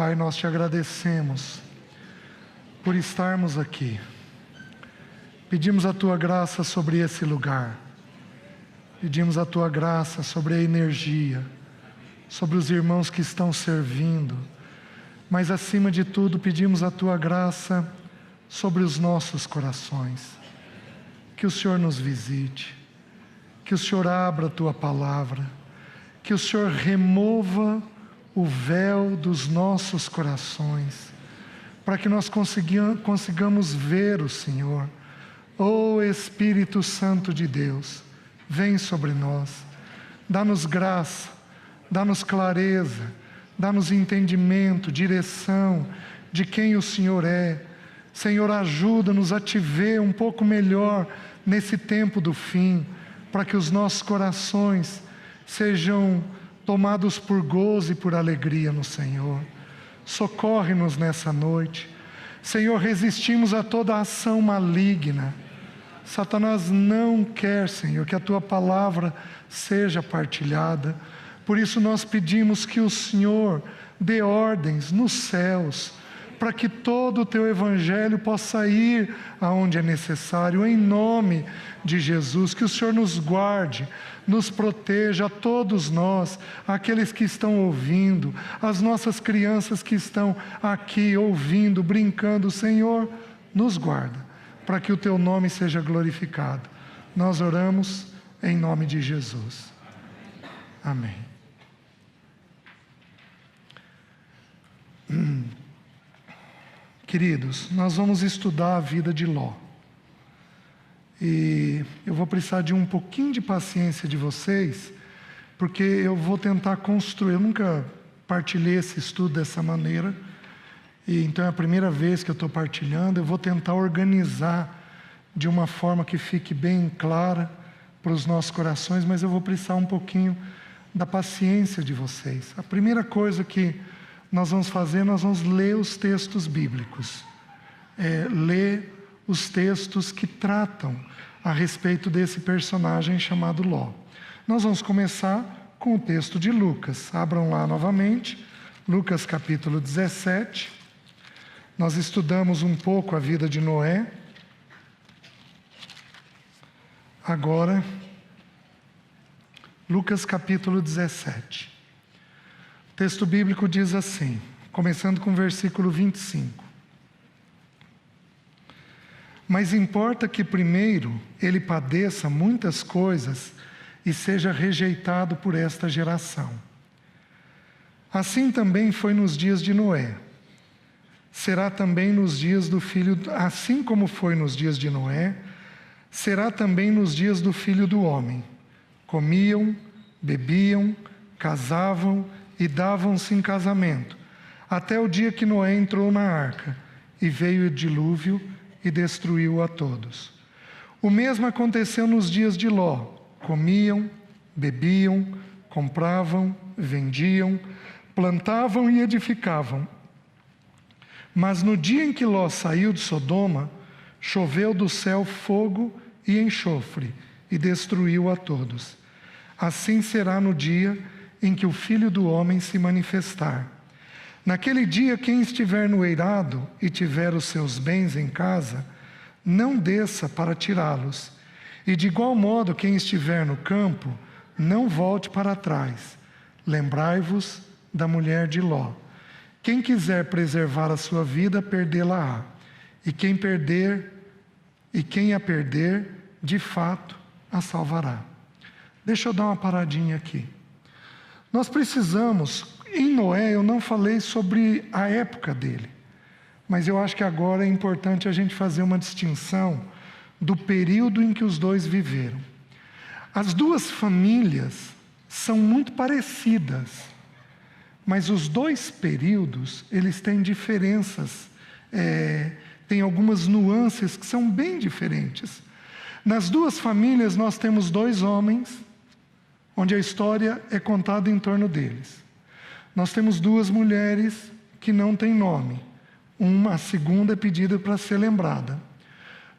Pai, nós te agradecemos por estarmos aqui. Pedimos a tua graça sobre esse lugar. Pedimos a tua graça sobre a energia, sobre os irmãos que estão servindo. Mas acima de tudo, pedimos a tua graça sobre os nossos corações. Que o Senhor nos visite, que o Senhor abra a tua palavra, que o Senhor remova o véu dos nossos corações, para que nós consigamos ver o Senhor. Ó Espírito Santo de Deus, vem sobre nós, dá-nos graça, dá-nos clareza, dá-nos entendimento, direção de quem o Senhor é. Senhor, ajuda-nos a te ver um pouco melhor nesse tempo do fim, para que os nossos corações sejam tomados por gozo e por alegria no Senhor. Socorre-nos nessa noite. Senhor, resistimos a toda ação maligna. Satanás não quer, Senhor, que a tua palavra seja partilhada. Por isso nós pedimos que o Senhor dê ordens nos céus, para que todo o teu evangelho possa ir aonde é necessário, em nome de Jesus. Que o Senhor nos guarde, nos proteja, a todos nós, aqueles que estão ouvindo, as nossas crianças que estão aqui ouvindo, brincando. Senhor, nos guarda, para que o teu nome seja glorificado. Nós oramos em nome de Jesus. Amém. Queridos, nós vamos estudar a vida de Ló. E eu vou precisar de um pouquinho de paciência de vocês, porque eu vou tentar construir. Eu nunca partilhei esse estudo dessa maneira, e então é a primeira vez que eu estou partilhando. Eu vou tentar organizar de uma forma que fique bem clara para os nossos corações, mas eu vou precisar um pouquinho da paciência de vocês. A primeira coisa que nós vamos fazer, nós vamos ler os textos bíblicos. Ler os textos que tratam a respeito desse personagem chamado Ló. Nós vamos começar com o texto de Lucas. Abram lá novamente, Lucas capítulo 17. Nós estudamos um pouco a vida de Noé. Agora, Lucas capítulo 17. O texto bíblico diz assim, começando com o versículo 25. Mas importa que primeiro ele padeça muitas coisas e seja rejeitado por esta geração. Assim também foi nos dias de Noé. Será também nos dias do filho, assim como foi nos dias de Noé, será também nos dias do Filho do Homem. Comiam, bebiam, casavam e davam-se em casamento, até o dia que Noé entrou na arca, e veio o dilúvio e destruiu a todos. O mesmo aconteceu nos dias de Ló. Comiam, bebiam, compravam, vendiam, plantavam e edificavam. Mas no dia em que Ló saiu de Sodoma, choveu do céu fogo e enxofre, e destruiu a todos. Assim será no dia em que o Filho do Homem se manifestar. Naquele dia, quem estiver no eirado e tiver os seus bens em casa, não desça para tirá-los. E de igual modo, quem estiver no campo, não volte para trás. Lembrai-vos da mulher de Ló. Quem quiser preservar a sua vida, perdê-la-á. E quem a perder, de fato, a salvará. Deixa eu dar uma paradinha aqui. Nós precisamos, em Noé, eu não falei sobre a época dele, mas eu acho que agora é importante a gente fazer uma distinção do período em que os dois viveram. As duas famílias são muito parecidas, mas os dois períodos, eles têm diferenças, tem algumas nuances que são bem diferentes. Nas duas famílias nós temos dois homens, onde a história é contada em torno deles. Nós temos duas mulheres que não têm nome. A segunda é pedida para ser lembrada.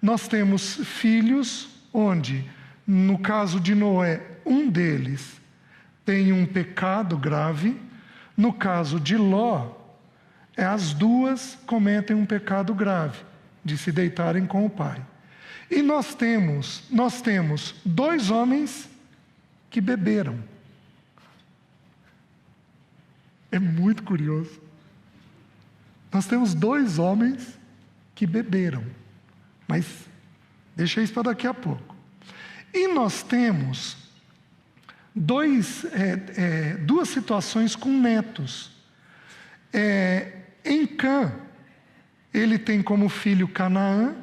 Nós temos filhos, onde, no caso de Noé, um deles tem um pecado grave. No caso de Ló, As duas cometem um pecado grave, de se deitarem com o pai. E nós temos 2 homens que beberam. É muito curioso. Nós temos 2 homens que beberam. Mas deixa isso para daqui a pouco. E nós temos 2 situações com netos. Em Cã, ele tem como filho Canaã,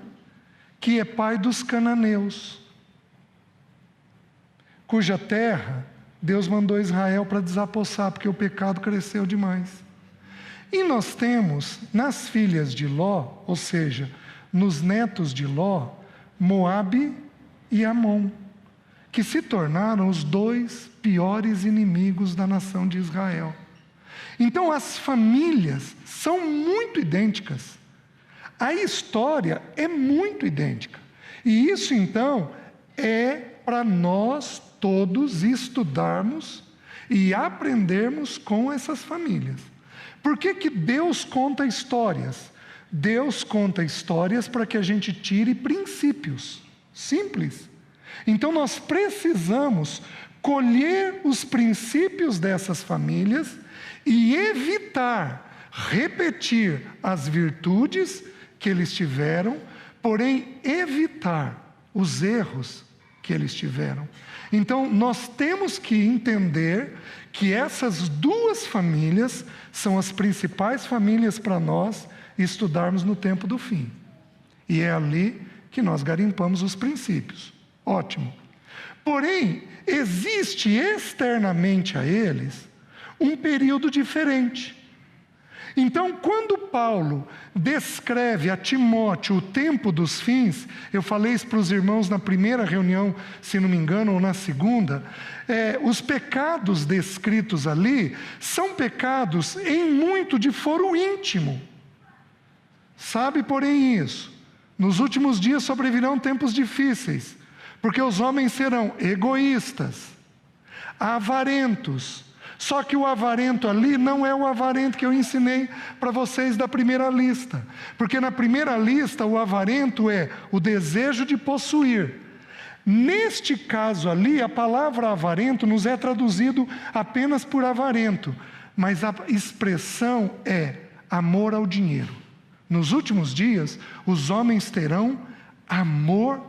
que é pai dos cananeus, cuja terra Deus mandou Israel para desapossar, porque o pecado cresceu demais. E nós temos nas filhas de Ló, ou seja, nos netos de Ló, Moabe e Amon, que se tornaram os 2 piores inimigos da nação de Israel. Então as famílias são muito idênticas. A história é muito idêntica. E isso então é para nós todos estudarmos e aprendermos com essas famílias. Por que que Deus conta histórias? Deus conta histórias para que a gente tire princípios. Simples. Então nós precisamos colher os princípios dessas famílias e evitar repetir as virtudes que eles tiveram, porém evitar os erros que eles tiveram. Então nós temos que entender que essas 2 famílias são as principais famílias para nós estudarmos no tempo do fim. E é ali que nós garimpamos os princípios. Ótimo. Porém, existe externamente a eles um período diferente. Então, quando Paulo descreve a Timóteo o tempo dos fins, eu falei isso para os irmãos na primeira reunião, se não me engano, ou na segunda, os pecados descritos ali são pecados em muito de foro íntimo. Sabe, porém, isso? Nos últimos dias sobrevirão tempos difíceis, porque os homens serão egoístas, avarentos. Só que o avarento ali não é o avarento que eu ensinei para vocês da primeira lista. Porque na primeira lista o avarento é o desejo de possuir. Neste caso ali, a palavra avarento nos é traduzido apenas por avarento. Mas a expressão é amor ao dinheiro. Nos últimos dias, os homens terão amor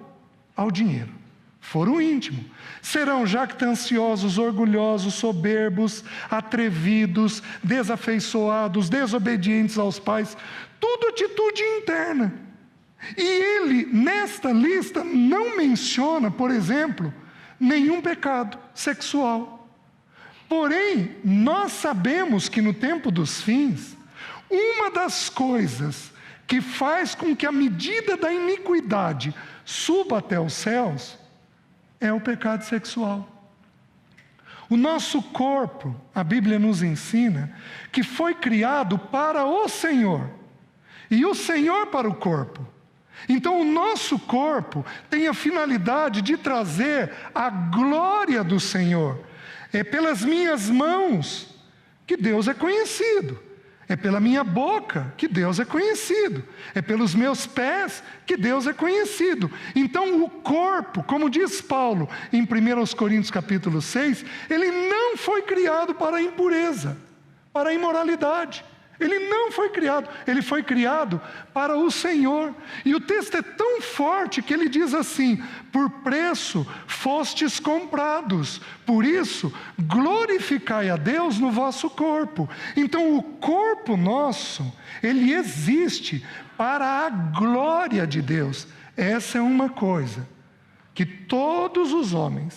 ao dinheiro. Foro íntimo. Serão jactanciosos, orgulhosos, soberbos, atrevidos, desafeiçoados, desobedientes aos pais. Tudo atitude interna. E ele, nesta lista, não menciona, por exemplo, nenhum pecado sexual. Porém, nós sabemos que no tempo dos fins, uma das coisas que faz com que a medida da iniquidade suba até os céus é o pecado sexual. O nosso corpo, a Bíblia nos ensina, que foi criado para o Senhor, e o Senhor para o corpo. Então o nosso corpo tem a finalidade de trazer a glória do Senhor. É pelas minhas mãos que Deus é conhecido. É pela minha boca que Deus é conhecido. É pelos meus pés que Deus é conhecido. Então o corpo, como diz Paulo em 1 Coríntios capítulo 6, ele não foi criado para a impureza, para a imoralidade. Ele não foi criado, ele foi criado para o Senhor. E o texto é tão forte que ele diz assim: por preço fostes comprados, por isso glorificai a Deus no vosso corpo. Então o corpo nosso, ele existe para a glória de Deus. Essa é uma coisa, que todos os homens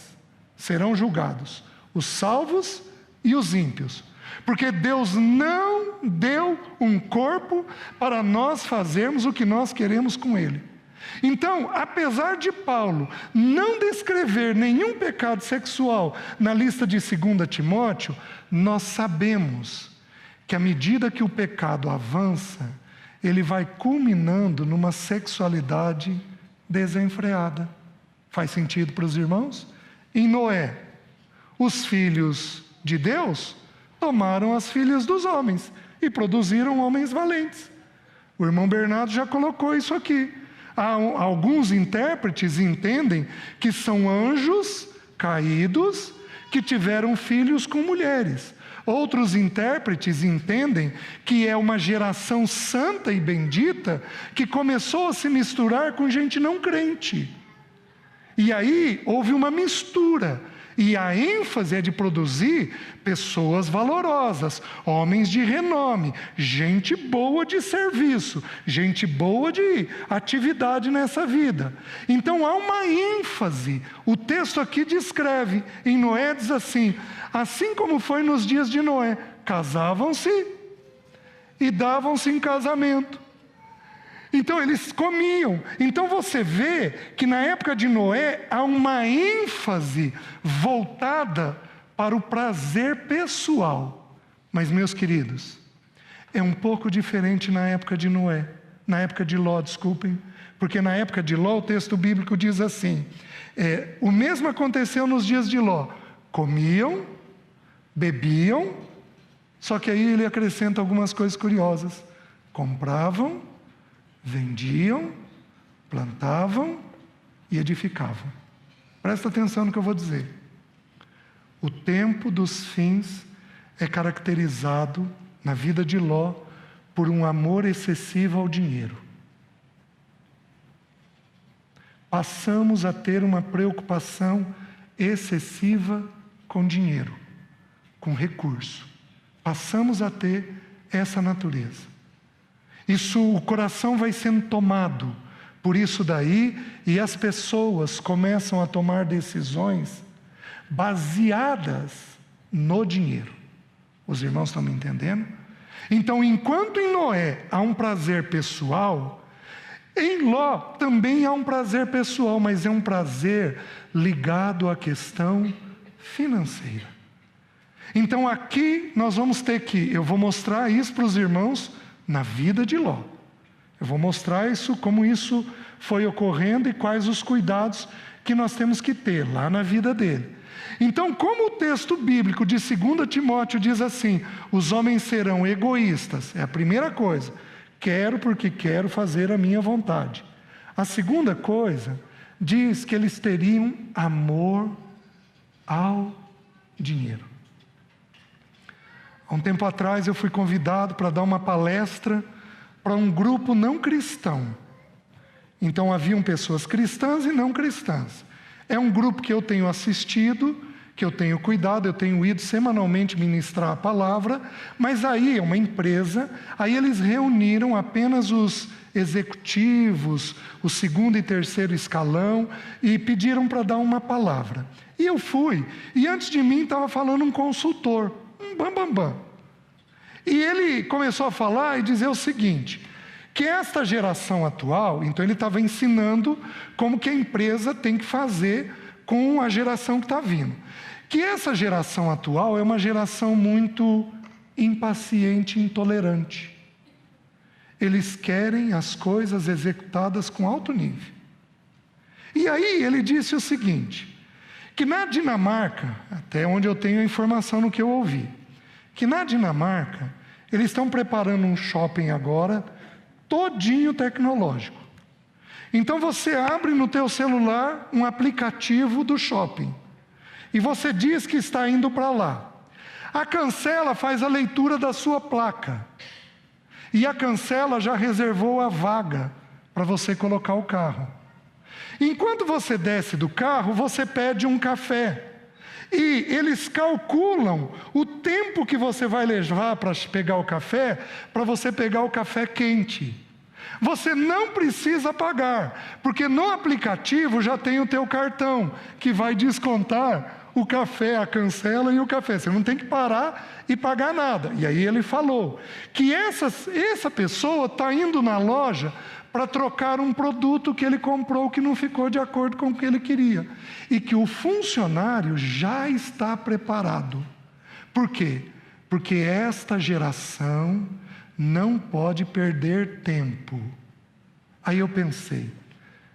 serão julgados, os salvos e os ímpios. Porque Deus não deu um corpo para nós fazermos o que nós queremos com ele. Então, apesar de Paulo não descrever nenhum pecado sexual na lista de 2 Timóteo, nós sabemos que à medida que o pecado avança, ele vai culminando numa sexualidade desenfreada. Faz sentido para os irmãos? Em Noé, os filhos de Deus tomaram as filhas dos homens e produziram homens valentes. O irmão Bernardo já colocou isso aqui. Alguns intérpretes entendem que são anjos caídos que tiveram filhos com mulheres. Outros intérpretes entendem que é uma geração santa e bendita que começou a se misturar com gente não crente. E aí houve uma mistura. E a ênfase é de produzir pessoas valorosas, homens de renome, gente boa de serviço, gente boa de atividade nessa vida. Então há uma ênfase. O texto aqui descreve, em Noé diz assim como foi nos dias de Noé, casavam-se e davam-se em casamento. Então eles comiam. Então você vê que na época de Noé há uma ênfase voltada para o prazer pessoal. Mas, meus queridos, é um pouco diferente na época de Noé. Na época de Ló, desculpem. Porque na época de Ló o texto bíblico diz assim: o mesmo aconteceu nos dias de Ló. Comiam, bebiam, só que aí ele acrescenta algumas coisas curiosas. Compravam, vendiam, plantavam e edificavam. Presta atenção no que eu vou dizer. O tempo dos fins é caracterizado, na vida de Ló, por um amor excessivo ao dinheiro. Passamos a ter uma preocupação excessiva com dinheiro, com recurso. Passamos a ter essa natureza. O coração vai sendo tomado por isso daí, e as pessoas começam a tomar decisões baseadas no dinheiro. Os irmãos estão me entendendo? Então, enquanto em Noé há um prazer pessoal, em Ló também há um prazer pessoal, mas é um prazer ligado à questão financeira. Então aqui nós vamos ter que, eu vou mostrar isso para os irmãos na vida de Ló. Eu vou mostrar isso, como isso foi ocorrendo e quais os cuidados que nós temos que ter lá na vida dele. Então, como o texto bíblico de 2 Timóteo diz assim: os homens serão egoístas, é a primeira coisa. Quero porque quero fazer a minha vontade. A segunda coisa, diz que eles teriam amor ao dinheiro. Há um tempo atrás eu fui convidado para dar uma palestra para um grupo não cristão. Então haviam pessoas cristãs e não cristãs. É um grupo que eu tenho assistido, que eu tenho cuidado, eu tenho ido semanalmente ministrar a palavra, mas aí é uma empresa, aí eles reuniram apenas os executivos, o segundo e terceiro escalão, e pediram para dar uma palavra. E eu fui, e antes de mim estava falando um consultor, um bambambam. E ele começou a falar e dizer o seguinte, que esta geração atual, então ele estava ensinando como que a empresa tem que fazer com a geração que está vindo. Que essa geração atual é uma geração muito impaciente e intolerante. Eles querem as coisas executadas com alto nível. E aí ele disse o seguinte, que na Dinamarca, até onde eu tenho a informação no que eu ouvi, que na Dinamarca eles estão preparando um shopping agora, todinho tecnológico. Então você abre no teu celular um aplicativo do shopping. E você diz que está indo para lá. A Cancela faz a leitura da sua placa. E a Cancela já reservou a vaga para você colocar o carro. Enquanto você desce do carro, você pede um café. E eles calculam o tempo que você vai levar para pegar o café, para você pegar o café quente. Você não precisa pagar, porque no aplicativo já tem o teu cartão, que vai descontar o café, a Cancela e o café. Você não tem que parar e pagar nada. E aí ele falou que essa pessoa está indo na loja para trocar um produto que ele comprou que não ficou de acordo com o que ele queria. E que o funcionário já está preparado. Por quê? Porque esta geração não pode perder tempo. Aí eu pensei,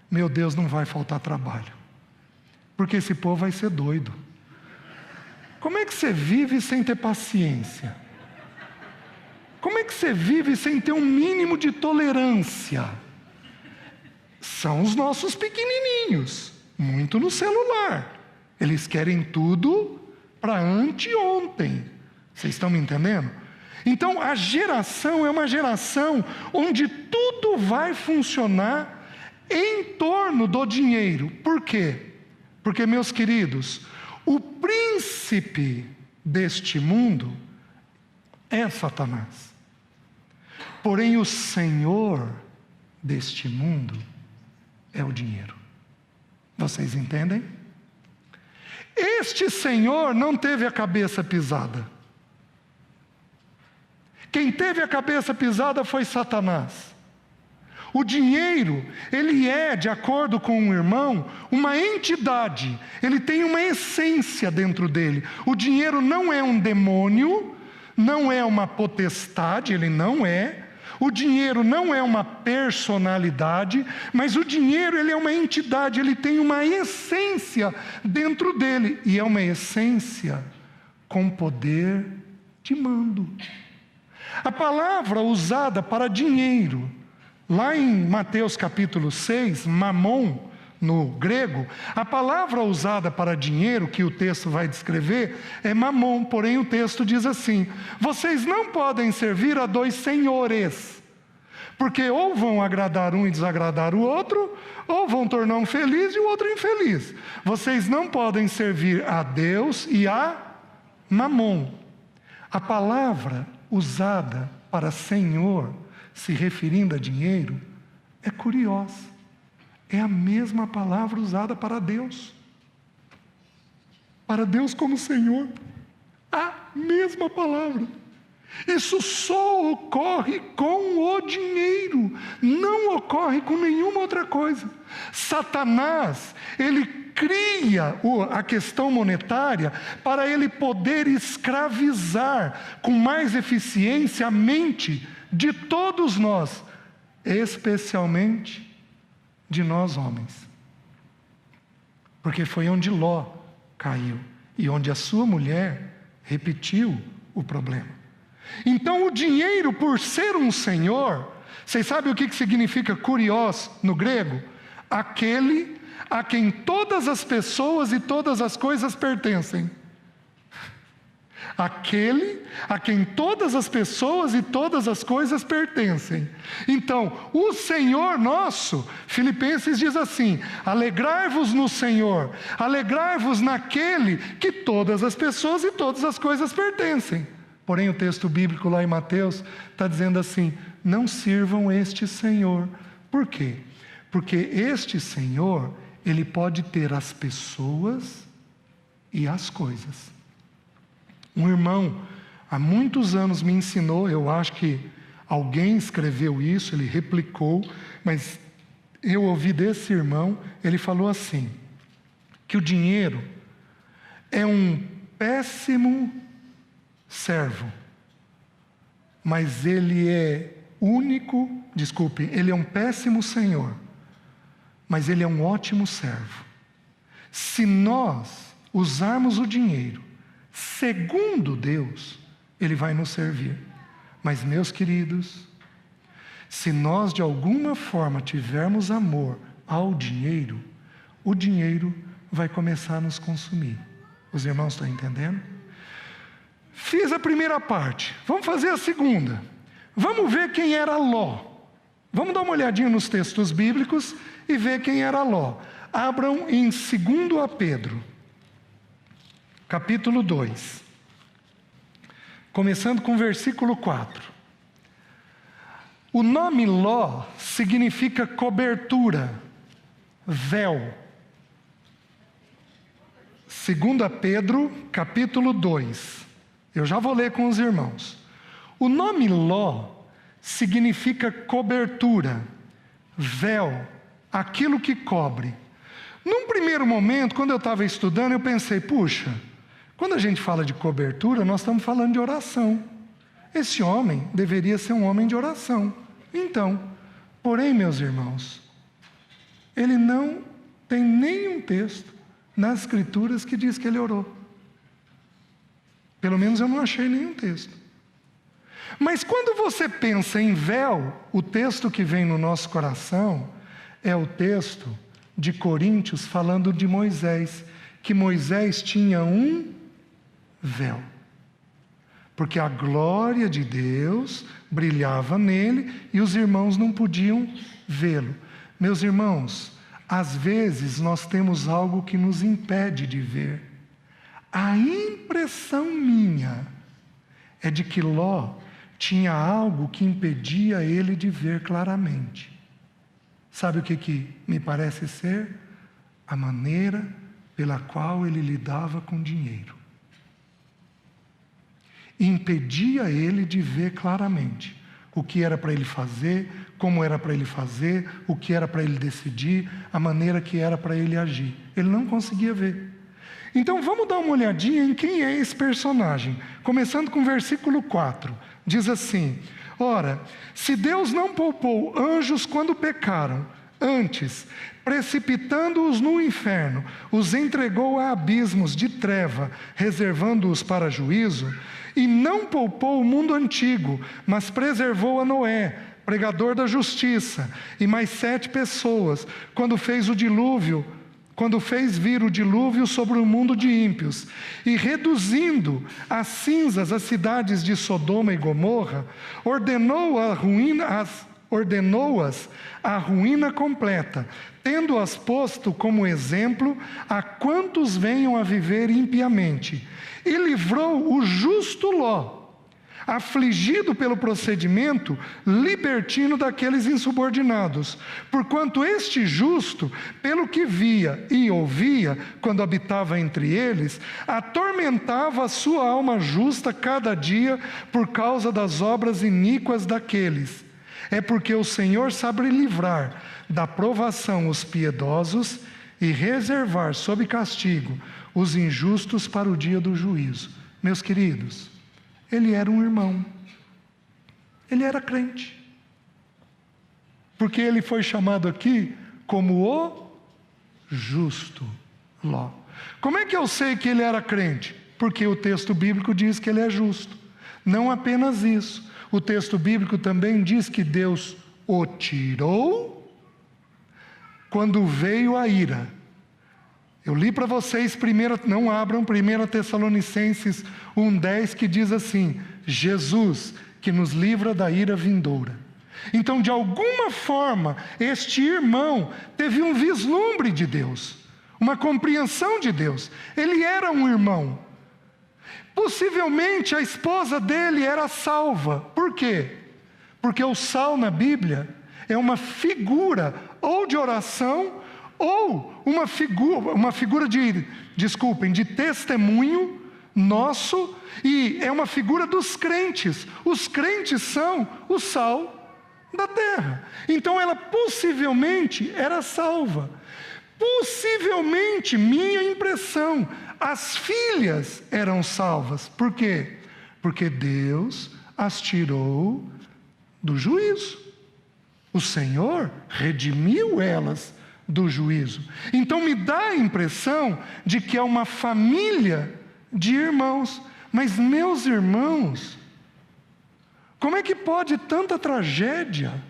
meu Deus, não vai faltar trabalho. Porque esse povo vai ser doido. Como é que você vive sem ter paciência? Como é que você vive sem ter um mínimo de tolerância? São os nossos pequenininhos, muito no celular. Eles querem tudo para anteontem. Vocês estão me entendendo? Então, a geração é uma geração onde tudo vai funcionar em torno do dinheiro. Por quê? Porque, meus queridos, o príncipe deste mundo é Satanás. Porém, o Senhor deste mundo é o dinheiro. Vocês entendem? Este Senhor não teve a cabeça pisada. Quem teve a cabeça pisada foi Satanás. O dinheiro, ele é, de acordo com um irmão, uma entidade. Ele tem uma essência dentro dele. O dinheiro não é um demônio, não é uma potestade, ele não é. O dinheiro não é uma personalidade, mas o dinheiro, ele é uma entidade, ele tem uma essência dentro dele. E é uma essência com poder de mando. A palavra usada para dinheiro, lá em Mateus capítulo 6, mamon, no grego, a palavra usada para dinheiro, que o texto vai descrever, é mamon, porém o texto diz assim: vocês não podem servir a dois senhores, porque ou vão agradar um e desagradar o outro, ou vão tornar um feliz e o outro infeliz. Vocês não podem servir a Deus e a mamon. A palavra usada para senhor, se referindo a dinheiro, é curiosa. É a mesma palavra usada para Deus. Para Deus como Senhor. A mesma palavra. Isso só ocorre com o dinheiro. Não ocorre com nenhuma outra coisa. Satanás, ele cria a questão monetária para ele poder escravizar com mais eficiência a mente de todos nós, especialmente de nós homens. Porque foi onde Ló caiu e onde a sua mulher repetiu o problema. Então o dinheiro, por ser um senhor, vocês sabem o que significa kurios no grego? Aquele a quem todas as pessoas e todas as coisas pertencem. Aquele a quem todas as pessoas e todas as coisas pertencem. Então, o Senhor nosso, Filipenses diz assim: alegrai-vos no Senhor, alegrai-vos naquele que todas as pessoas e todas as coisas pertencem. Porém, o texto bíblico lá em Mateus está dizendo assim: não sirvam este Senhor. Por quê? Porque este Senhor, ele pode ter as pessoas e as coisas. Um irmão, há muitos anos me ensinou, eu acho que alguém escreveu isso, ele replicou, mas eu ouvi desse irmão, ele falou assim, que o dinheiro é um péssimo servo, mas ele é ele é um péssimo senhor, mas ele é um ótimo servo. Se nós usarmos o dinheiro segundo Deus, ele vai nos servir. Mas, meus queridos, se nós de alguma forma tivermos amor ao dinheiro, o dinheiro vai começar a nos consumir. Os irmãos estão entendendo? Fiz a primeira parte, vamos fazer a segunda. Vamos ver quem era Ló. Vamos dar uma olhadinha nos textos bíblicos e ver quem era Ló. Abram em 2 Pedro, capítulo 2, começando com o versículo 4. O nome Ló significa cobertura, véu. 2 Pedro, capítulo 2. Eu já vou ler com os irmãos. O nome Ló significa cobertura, véu, aquilo que cobre. Num primeiro momento, quando eu estava estudando, eu pensei, puxa, quando a gente fala de cobertura, nós estamos falando de oração. Esse homem deveria ser um homem de oração. Então, porém, meus irmãos, ele não tem nenhum texto nas Escrituras que diz que ele orou. Pelo menos eu não achei nenhum texto. Mas quando você pensa em véu, o texto que vem no nosso coração é o texto de Coríntios falando de Moisés, que Moisés tinha um véu, porque a glória de Deus brilhava nele e os irmãos não podiam vê-lo. Meus irmãos, às vezes nós temos algo que nos impede de ver. A impressão minha é de que Ló tinha algo que impedia ele de ver claramente. Sabe o que me parece ser? A maneira pela qual ele lidava com dinheiro. Impedia ele de ver claramente o que era para ele fazer, como era para ele fazer, o que era para ele decidir, a maneira que era para ele agir. Ele não conseguia ver. Então vamos dar uma olhadinha em quem é esse personagem. Começando com o versículo 4. Diz assim: ora, se Deus não poupou anjos quando pecaram, antes, precipitando-os no inferno, os entregou a abismos de treva, reservando-os para juízo, e não poupou o mundo antigo, mas preservou a Noé, pregador da justiça, e mais 7 pessoas, quando fez vir o dilúvio sobre o mundo de ímpios, e reduzindo a cinzas as cidades de Sodoma e Gomorra, ordenou-as à ruína completa, tendo-as posto como exemplo a quantos venham a viver impiamente, e livrou o justo Ló, afligido pelo procedimento libertino daqueles insubordinados, porquanto este justo, pelo que via e ouvia quando habitava entre eles, atormentava a sua alma justa cada dia por causa das obras iníquas daqueles. É porque o Senhor sabe livrar da provação os piedosos e reservar sob castigo os injustos para o dia do juízo. Meus queridos, ele era um irmão, ele era crente, porque ele foi chamado aqui como o justo Ló. Como é que eu sei que ele era crente? Porque o texto bíblico diz que ele é justo. Não apenas isso, o texto bíblico também diz que Deus o tirou quando veio a ira. Eu li para vocês, não abram 1 Tessalonicenses 1,10, que diz assim: Jesus, que nos livra da ira vindoura. Então, de alguma forma, este irmão teve um vislumbre de Deus, uma compreensão de Deus. Ele era um irmão. Possivelmente a esposa dele era salva. Por quê? Porque o sal na Bíblia é uma figura ou de oração ou uma figura de testemunho nosso, e é uma figura dos crentes. Os crentes são o sal da terra. Então ela possivelmente era salva. Possivelmente, minha impressão, as filhas eram salvas. Por quê? Porque Deus as tirou do juízo. O Senhor redimiu elas do juízo. Então me dá a impressão de que é uma família de irmãos. Mas, meus irmãos, como é que pode tanta tragédia?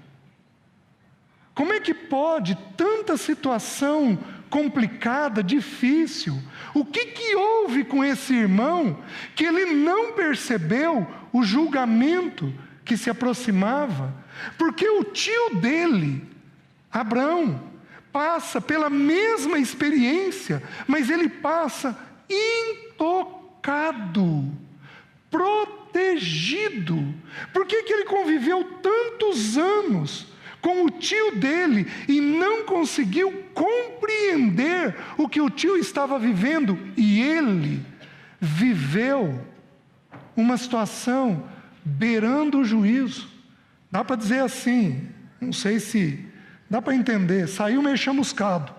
Como é que pode tanta situação complicada, difícil? O que houve com esse irmão que ele não percebeu o julgamento que se aproximava? Porque o tio dele, Abrão, passa pela mesma experiência, mas ele passa intocado, protegido. Por que ele conviveu tantos anos com o tio dele e não conseguiu compreender o que o tio estava vivendo? E ele viveu uma situação beirando o juízo. Dá para dizer assim, não sei se dá para entender, saiu meio chamuscado.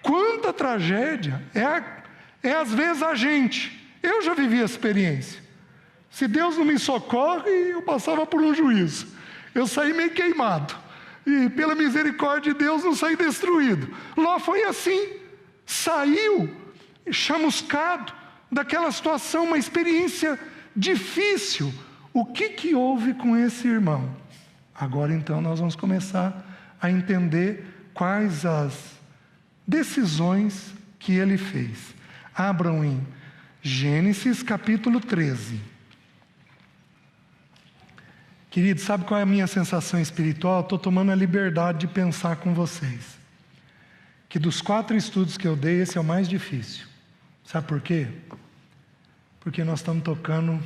Quanta tragédia! É às vezes a gente. Eu já vivi a experiência. Se Deus não me socorre, eu passava por um juízo. Eu saí meio queimado. E pela misericórdia de Deus não saí destruído. Ló foi assim. Saiu chamuscado daquela situação, uma experiência difícil. O que houve com esse irmão? Agora então nós vamos começar a entender quais as decisões que ele fez. Abram em Gênesis capítulo 13. Querido, sabe qual é a minha sensação espiritual? Estou tomando a liberdade de pensar com vocês. Que dos 4 estudos que eu dei, esse é o mais difícil. Sabe por quê? Porque nós estamos tocando,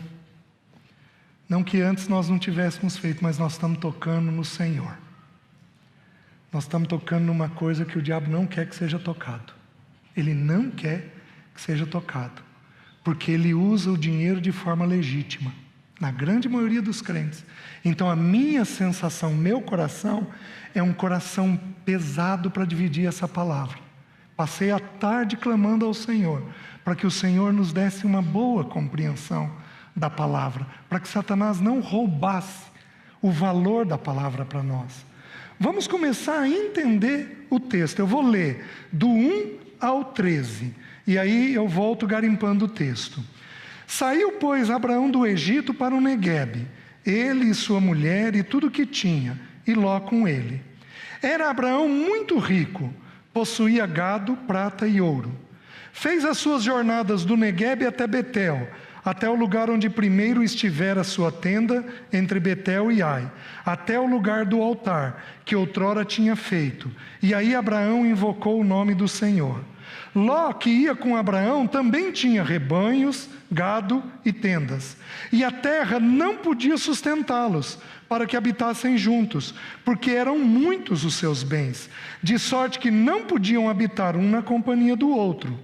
não que antes nós não tivéssemos feito, mas nós estamos tocando no Senhor. Nós estamos tocando numa coisa que o diabo não quer que seja tocado. Ele não quer que seja tocado, porque ele usa o dinheiro de forma legítima, na grande maioria dos crentes. Então a minha sensação, meu coração, é um coração pesado para dividir essa palavra. Passei a tarde clamando ao Senhor, para que o Senhor nos desse uma boa compreensão da palavra, para que Satanás não roubasse o valor da palavra para nós. Vamos começar a entender o texto. Eu vou ler do 1 ao 13, e aí eu volto garimpando o texto. Saiu, pois, Abraão do Egito para o Neguebe, ele e sua mulher e tudo o que tinha, e Ló com ele. Era Abraão muito rico, possuía gado, prata e ouro. Fez as suas jornadas do Neguebe até Betel, até o lugar onde primeiro estivera a sua tenda, entre Betel e Ai, até o lugar do altar, que outrora tinha feito. E aí Abraão invocou o nome do Senhor. Ló, que ia com Abraão, também tinha rebanhos, gado e tendas. E a terra não podia sustentá-los, para que habitassem juntos, porque eram muitos os seus bens, de sorte que não podiam habitar um na companhia do outro.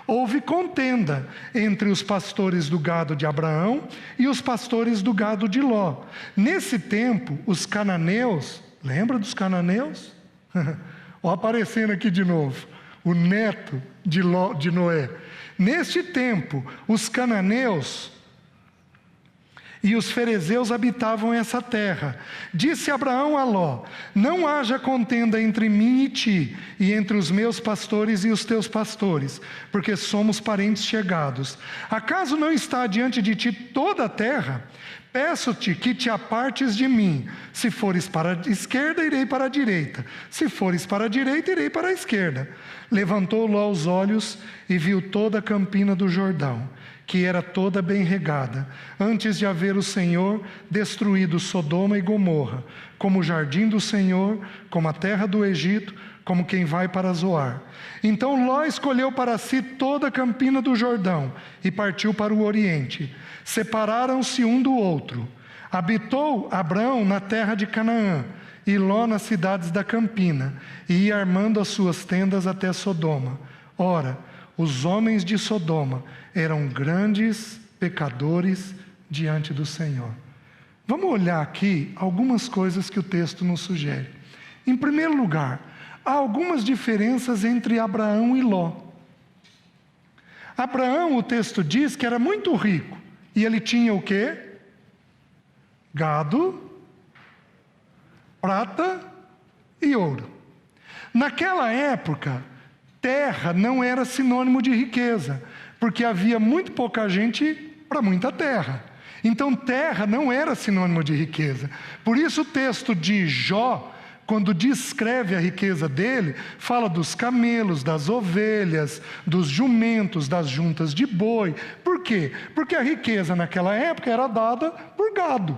Houve contenda entre os pastores do gado de Abraão e os pastores do gado de Ló. Nesse tempo, os cananeus, lembra dos cananeus? Ó, aparecendo aqui de novo, o neto de Noé. Neste tempo, os cananeus e os ferezeus habitavam essa terra. Disse Abraão a Ló: não haja contenda entre mim e ti, e entre os meus pastores e os teus pastores, porque somos parentes chegados. Acaso não está diante de ti toda a terra? Peço-te que te apartes de mim. Se fores para a esquerda, irei para a direita. Se fores para a direita, irei para a esquerda. Levantou Ló os olhos e viu toda a campina do Jordão, que era toda bem regada, antes de haver o Senhor destruído Sodoma e Gomorra, como o jardim do Senhor, como a terra do Egito, como quem vai para Zoar. Então Ló escolheu para si toda a campina do Jordão e partiu para o oriente. Separaram-se um do outro. Habitou Abrão na terra de Canaã, e Ló nas cidades da campina, e ia armando as suas tendas até Sodoma. Ora, os homens de Sodoma eram grandes pecadores diante do Senhor. Vamos olhar aqui algumas coisas que o texto nos sugere. Em primeiro lugar, há algumas diferenças entre Abraão e Ló. Abraão, o texto diz que era muito rico, e ele tinha o quê? Gado, prata e ouro. Naquela época, terra não era sinônimo de riqueza, porque havia muito pouca gente para muita terra. Então terra não era sinônimo de riqueza. Por isso o texto de Jó, quando descreve a riqueza dele, fala dos camelos, das ovelhas, dos jumentos, das juntas de boi. Por quê? Porque a riqueza naquela época era dada por gado.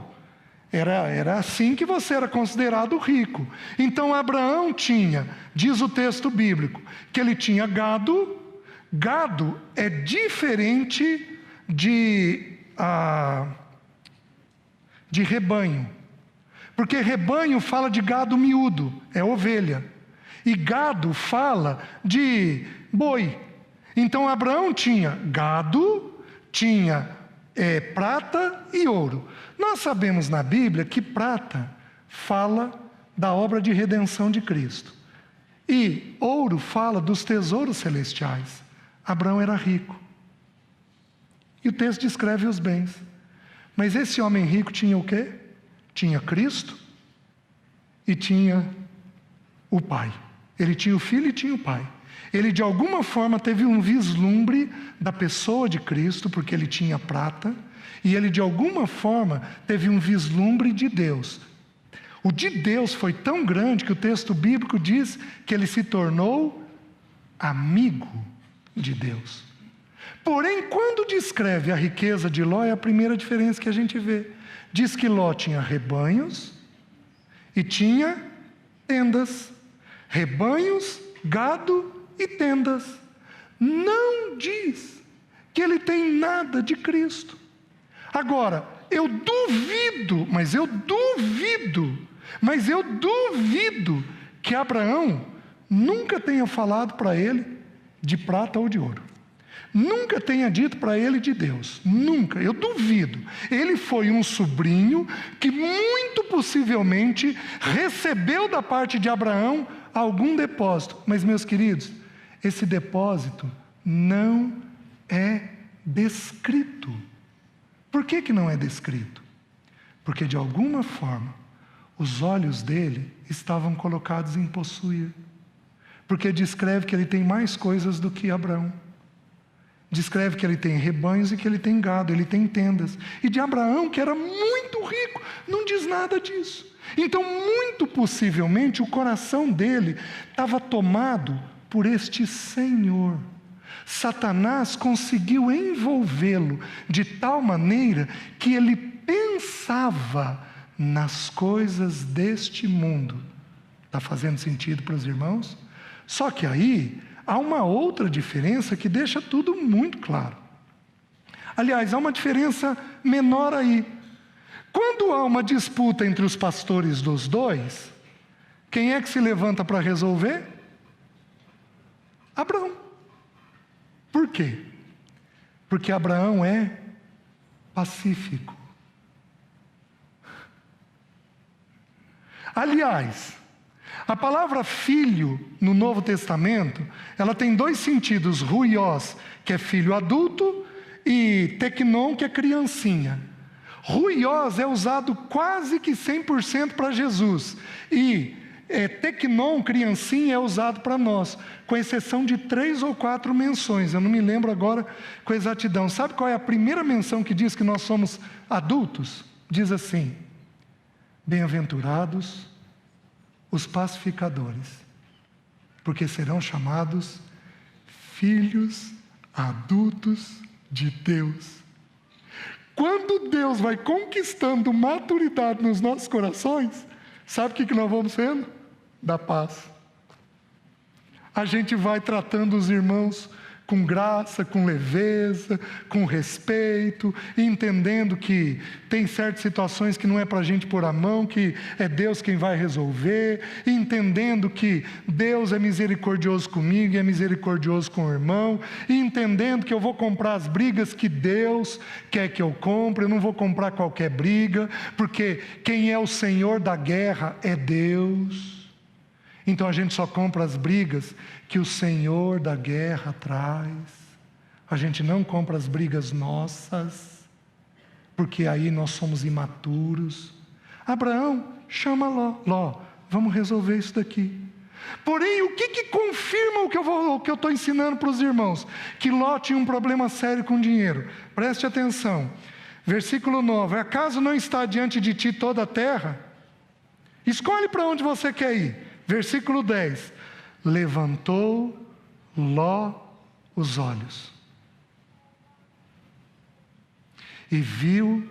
Era assim que você era considerado rico. Então Abraão tinha, diz o texto bíblico, que ele tinha gado. Gado é diferente de rebanho. Porque rebanho fala de gado miúdo, é ovelha. E gado fala de boi. Então Abraão tinha gado, tinha prata e ouro. Nós sabemos na Bíblia que prata fala da obra de redenção de Cristo. E ouro fala dos tesouros celestiais. Abraão era rico. E o texto descreve os bens. Mas esse homem rico tinha o quê? Tinha Cristo e tinha o Pai. Ele tinha o Filho e tinha o Pai. Ele de alguma forma teve um vislumbre da pessoa de Cristo, porque ele tinha prata, E ele, de alguma forma, teve um vislumbre de Deus. O de Deus foi tão grande que o texto bíblico diz que ele se tornou amigo de Deus. Porém, quando descreve a riqueza de Ló, é a primeira diferença que a gente vê. Diz que Ló tinha rebanhos e tinha tendas. Rebanhos, gado e tendas. Não diz que ele tem nada de Cristo. Agora, eu duvido que Abraão nunca tenha falado para ele de prata ou de ouro. Nunca tenha dito para ele de Deus. Nunca, eu duvido. Ele foi um sobrinho que muito possivelmente recebeu da parte de Abraão algum depósito. Mas, meus queridos, esse depósito não é descrito. Por que não é descrito? Porque de alguma forma os olhos dele estavam colocados em possuir. Porque descreve que ele tem mais coisas do que Abraão. Descreve que ele tem rebanhos e que ele tem gado, ele tem tendas. E de Abraão, que era muito rico, não diz nada disso. Então, muito possivelmente, o coração dele estava tomado por este Senhor. Satanás conseguiu envolvê-lo de tal maneira que ele pensava nas coisas deste mundo. Está fazendo sentido para os irmãos? Só que aí há uma outra diferença que deixa tudo muito claro. Aliás, há uma diferença menor aí. Quando há uma disputa entre os pastores dos dois, quem é que se levanta para resolver? Abraão. Por quê? Porque Abraão é pacífico. Aliás, a palavra filho no Novo Testamento, ela tem dois sentidos: ruiós, que é filho adulto, e teknon, que é criancinha. Ruiós é usado quase que 100% para Jesus, e teknon, criancinha, é usado para nós, com exceção de 3 ou 4 menções. Eu não me lembro agora com exatidão. Sabe qual é a primeira menção que diz que nós somos adultos? Diz assim: bem-aventurados os pacificadores, porque serão chamados filhos adultos de Deus. Quando Deus vai conquistando maturidade nos nossos corações, sabe o que nós vamos sendo? Da paz. A gente vai tratando os irmãos com graça, com leveza, com respeito, entendendo que tem certas situações que não é para a gente pôr a mão, que é Deus quem vai resolver, entendendo que Deus é misericordioso comigo e é misericordioso com o irmão, e entendendo que eu vou comprar as brigas que Deus quer que eu compre. Eu não vou comprar qualquer briga, porque quem é o Senhor da guerra é Deus. Então a gente só compra as brigas que o Senhor da guerra traz. A gente não compra as brigas nossas, porque aí nós somos imaturos. Abraão chama Ló, vamos resolver isso daqui. Porém, o que confirma o que eu estou ensinando para os irmãos? Que Ló tinha um problema sério com dinheiro. Preste atenção. Versículo 9: acaso não está diante de ti toda a terra? Escolhe para onde você quer ir. Versículo 10: levantou Ló os olhos e viu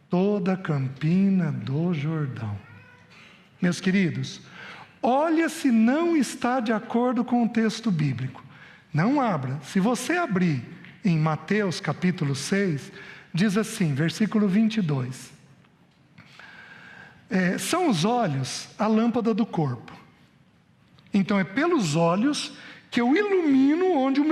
toda a campina do Jordão. Meus queridos, olha se não está de acordo com o texto bíblico. Não abra. Se você abrir em Mateus capítulo 6, diz assim, versículo 22. São os olhos a lâmpada do corpo. Então é pelos olhos que eu ilumino onde o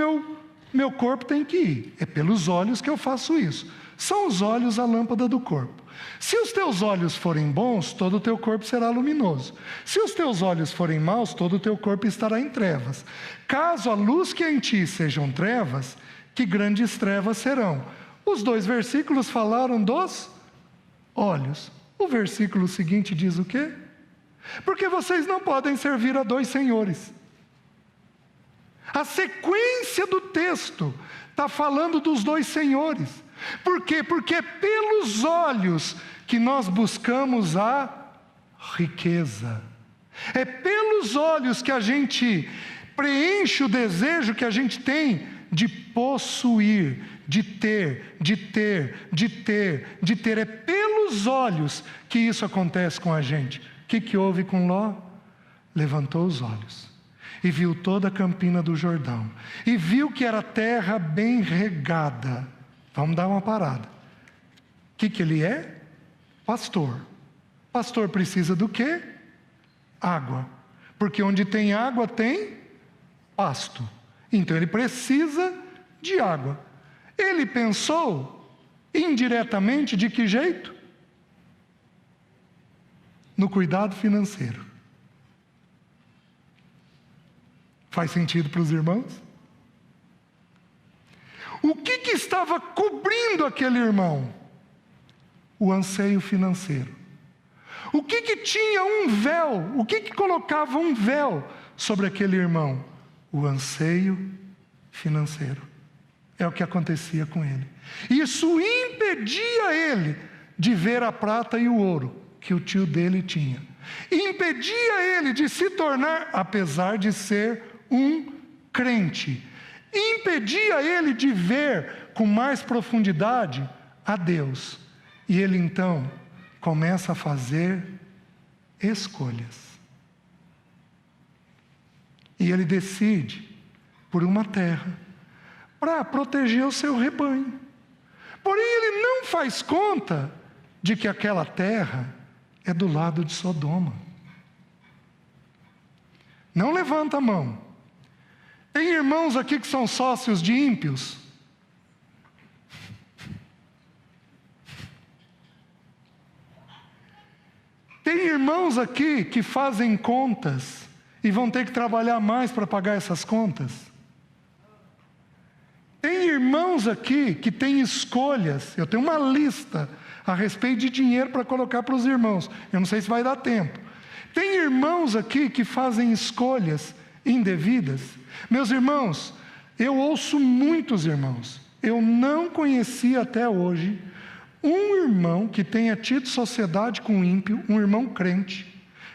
meu corpo tem que ir. É pelos olhos que eu faço isso. São os olhos a lâmpada do corpo. Se os teus olhos forem bons, todo o teu corpo será luminoso. Se os teus olhos forem maus, todo o teu corpo estará em trevas. Caso a luz que é em ti sejam trevas, que grandes trevas serão. Os 2 versículos falaram dos olhos. O versículo seguinte diz o quê? Porque vocês não podem servir a 2 senhores. A sequência do texto está falando dos 2 senhores. Por quê? Porque é pelos olhos que nós buscamos a riqueza. É pelos olhos que a gente preenche o desejo que a gente tem de possuir, de ter. É pelos olhos que isso acontece com a gente. O que houve com Ló? Levantou os olhos e viu toda a campina do Jordão, e viu que era terra bem regada. Vamos dar uma parada. O que ele é? Pastor. Pastor precisa do quê? Água. Porque onde tem água tem pasto. Então ele precisa de água. Ele pensou indiretamente de que jeito? No cuidado financeiro. Faz sentido para os irmãos? O que estava cobrindo aquele irmão? O anseio financeiro. O que tinha um véu? O que colocava um véu sobre aquele irmão? O anseio financeiro. É o que acontecia com ele. Isso impedia ele de ver a prata e o ouro que o tio dele tinha. Impedia ele de se tornar, apesar de ser um crente, impedia ele de ver com mais profundidade a Deus. E ele então começa a fazer escolhas. E ele decide por uma terra para proteger o seu rebanho. Porém, ele não faz conta de que aquela terra é do lado de Sodoma. Não levanta a mão. Tem irmãos aqui que são sócios de ímpios? Tem irmãos aqui que fazem contas e vão ter que trabalhar mais para pagar essas contas? Tem irmãos aqui que têm escolhas. Eu tenho uma lista a respeito de dinheiro para colocar para os irmãos. Eu não sei se vai dar tempo. Tem irmãos aqui que fazem escolhas indevidas. Meus irmãos, eu ouço muitos irmãos. Eu não conheci até hoje um irmão que tenha tido sociedade com ímpio, um irmão crente,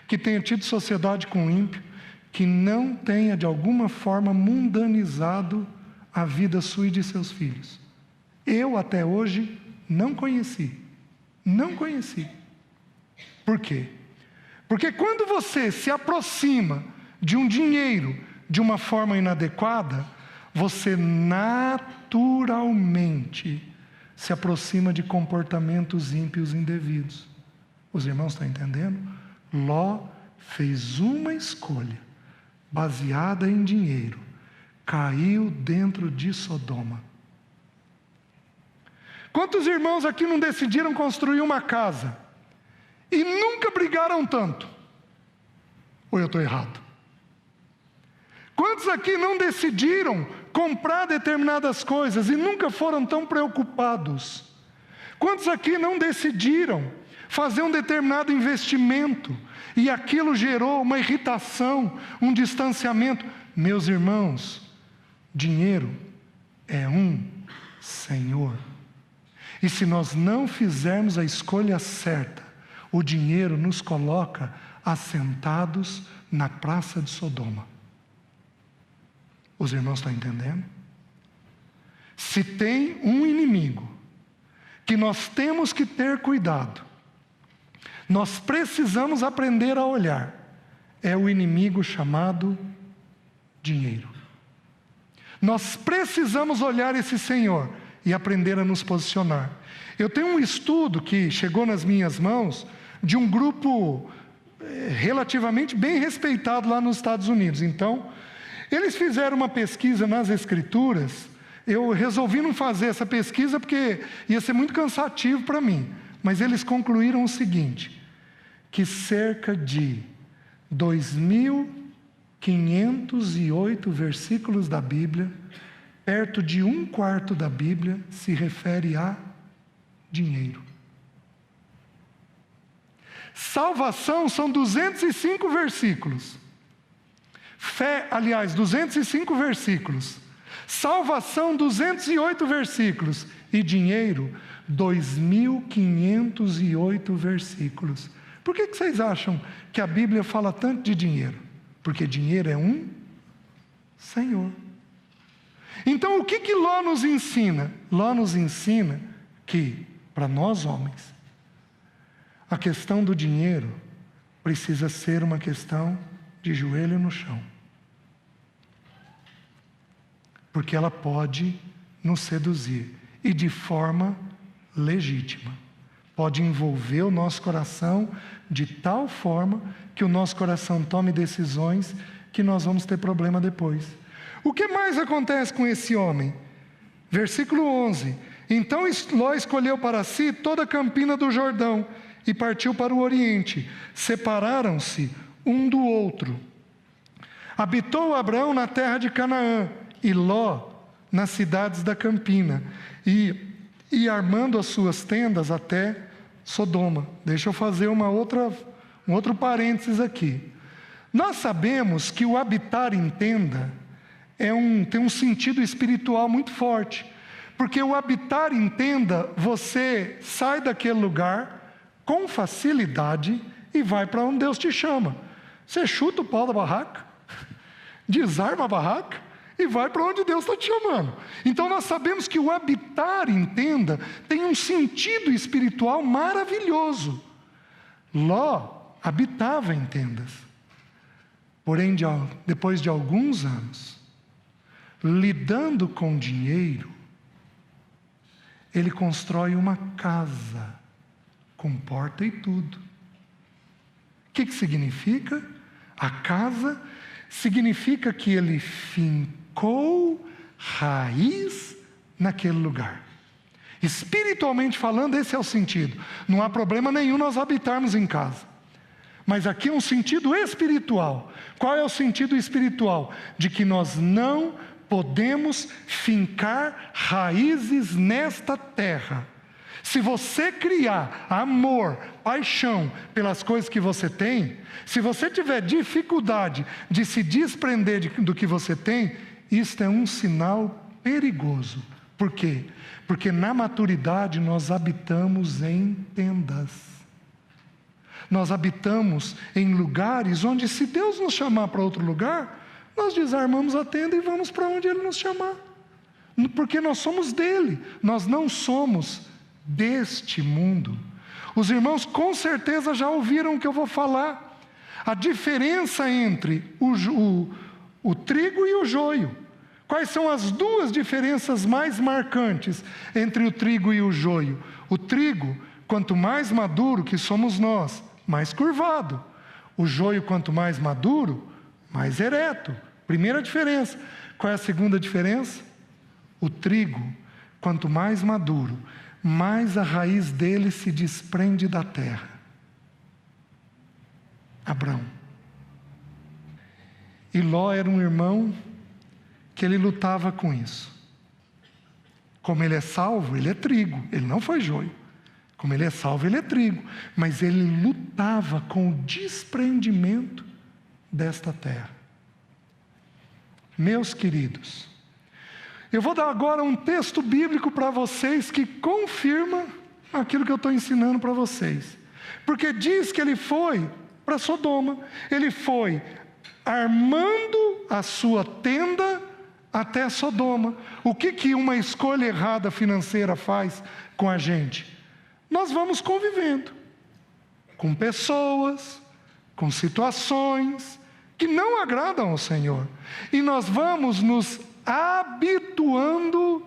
que tenha tido sociedade com ímpio, que não tenha de alguma forma mundanizado a vida sua e de seus filhos. Eu até hoje não conheci. Não conheci. Por quê? Porque quando você se aproxima de um dinheiro de uma forma inadequada, você naturalmente se aproxima de comportamentos ímpios indevidos. Os irmãos estão entendendo? Ló fez uma escolha baseada em dinheiro, caiu dentro de Sodoma. Quantos irmãos aqui não decidiram construir uma casa e nunca brigaram tanto? Ou eu estou errado? Quantos aqui não decidiram comprar determinadas coisas e nunca foram tão preocupados? Quantos aqui não decidiram fazer um determinado investimento e aquilo gerou uma irritação, um distanciamento? Meus irmãos, dinheiro é um Senhor. E se nós não fizermos a escolha certa, o dinheiro nos coloca assentados na praça de Sodoma. Os irmãos estão entendendo? Se tem um inimigo que nós temos que ter cuidado, nós precisamos aprender a olhar, é o inimigo chamado dinheiro. Nós precisamos olhar esse Senhor e aprender a nos posicionar. Eu tenho um estudo que chegou nas minhas mãos de um grupo relativamente bem respeitado lá nos Estados Unidos. Então, eles fizeram uma pesquisa nas Escrituras. Eu resolvi não fazer essa pesquisa porque ia ser muito cansativo para mim. Mas eles concluíram o seguinte, que cerca de 2.508 versículos da Bíblia, perto de 1/4 da Bíblia, se refere a dinheiro. Salvação são 205 versículos. Fé, aliás, 205 versículos. Salvação, 208 versículos. e dinheiro, 2.508 versículos. Por que vocês acham que a Bíblia fala tanto de dinheiro? Porque dinheiro é um Senhor. Então, o que Ló nos ensina? Ló nos ensina que, para nós homens, a questão do dinheiro precisa ser uma questão de joelho no chão. Porque ela pode nos seduzir, e de forma legítima. Pode envolver o nosso coração de tal forma que o nosso coração tome decisões que nós vamos ter problema depois. O que mais acontece com esse homem? Versículo 11. Então Ló escolheu para si toda a campina do Jordão e partiu para o oriente. Separaram-se um do outro. Habitou Abraão na terra de Canaã e Ló nas cidades da campina, e armando as suas tendas até Sodoma. Deixa eu fazer um outro parênteses aqui. Nós sabemos que o habitar em tenda tem um sentido espiritual muito forte, porque o habitar em tenda, você sai daquele lugar com facilidade e vai para onde Deus te chama. Você chuta o pau da barraca, desarma a barraca e vai para onde Deus está te chamando. Então nós sabemos que o habitar em tenda tem um sentido espiritual maravilhoso. Ló habitava em tendas. Porém, depois de alguns anos, lidando com dinheiro, ele constrói uma casa, com porta e tudo. O que significa? A casa significa que ele fincou raiz naquele lugar. Espiritualmente falando, esse é o sentido. Não há problema nenhum nós habitarmos em casa. Mas aqui é um sentido espiritual. Qual é o sentido espiritual? De que nós não podemos fincar raízes nesta terra. Se você criar amor, paixão pelas coisas que você tem, se você tiver dificuldade de se desprender do que você tem, isto é um sinal perigoso. Por quê? Porque na maturidade nós habitamos em tendas. Nós habitamos em lugares onde, se Deus nos chamar para outro lugar, nós desarmamos a tenda e vamos para onde Ele nos chamar. Porque nós somos dele, nós não somos deste mundo. Os irmãos com certeza já ouviram o que eu vou falar. A diferença entre o trigo e o joio. Quais são as duas diferenças mais marcantes entre o trigo e o joio? O trigo, quanto mais maduro, que somos nós, mais curvado. O joio, quanto mais maduro, mais ereto. Primeira diferença. Qual é a segunda diferença? O trigo, quanto mais maduro, mais a raiz dele se desprende da terra. Abraão. E Ló era um irmão que ele lutava com isso. Como ele é salvo, ele é trigo, ele não foi joio. Como ele é salvo, ele é trigo. Mas ele lutava com o desprendimento desta terra. Meus queridos, eu vou dar agora um texto bíblico para vocês que confirma aquilo que eu estou ensinando para vocês. Porque diz que ele foi para Sodoma, ele foi armando a sua tenda até Sodoma. O que uma escolha errada financeira faz com a gente? Nós vamos convivendo com pessoas, com situações que não agradam ao Senhor. E nós vamos nos habituando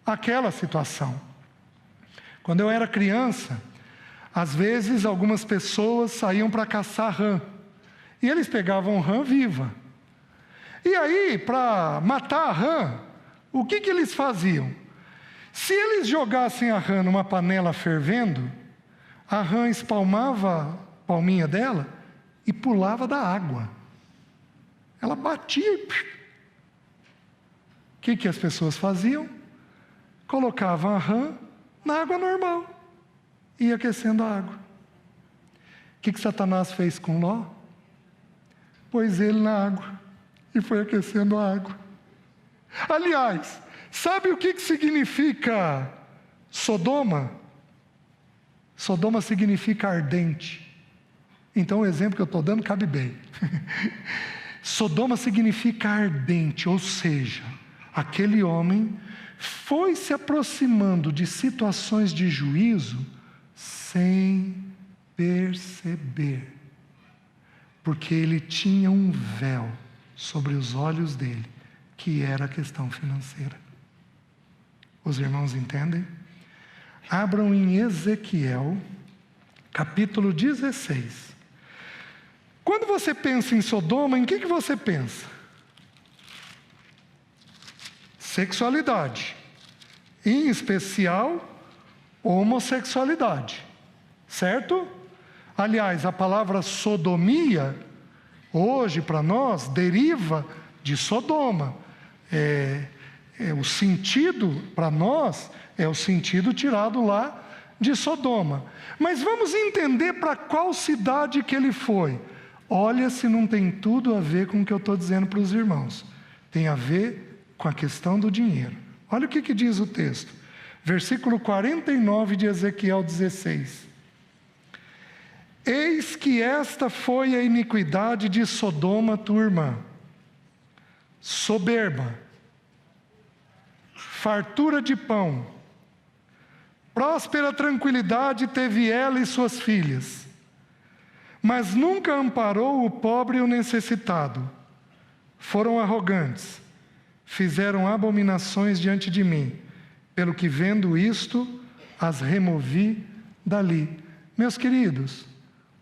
àquela situação. Quando eu era criança, às vezes algumas pessoas saíam para caçar rã. E eles pegavam rã viva. E aí, para matar a rã, o que eles faziam? Se eles jogassem a rã numa panela fervendo, a rã espalmava a palminha dela e pulava da água. Ela batia. O que as pessoas faziam? Colocavam a rã na água normal. Ia aquecendo a água. O que Satanás fez com Ló? Pôs ele na água e foi aquecendo a água. Aliás, sabe o que significa Sodoma significa ardente. Então o exemplo que eu estou dando cabe bem. Sodoma significa ardente, ou seja, aquele homem foi se aproximando de situações de juízo sem perceber, porque ele tinha um véu sobre os olhos dele, que era a questão financeira. Os irmãos entendem? Abram em Ezequiel, capítulo 16. Quando você pensa em Sodoma, em que você pensa? Sexualidade. Em especial, homossexualidade. Certo? Aliás, a palavra sodomia, hoje para nós, deriva de Sodoma. O sentido para nós é o sentido tirado lá de Sodoma. Mas vamos entender para qual cidade que ele foi. Olha se não tem tudo a ver com o que eu estou dizendo para os irmãos. Tem a ver com a questão do dinheiro. Olha o que diz o texto. Versículo 49 de Ezequiel 16. Eis que esta foi a iniquidade de Sodoma, tua irmã. Soberba, fartura de pão, próspera tranquilidade teve ela e suas filhas, mas nunca amparou o pobre e o necessitado. Foram arrogantes, fizeram abominações diante de mim, pelo que vendo isto, as removi dali. Meus queridos,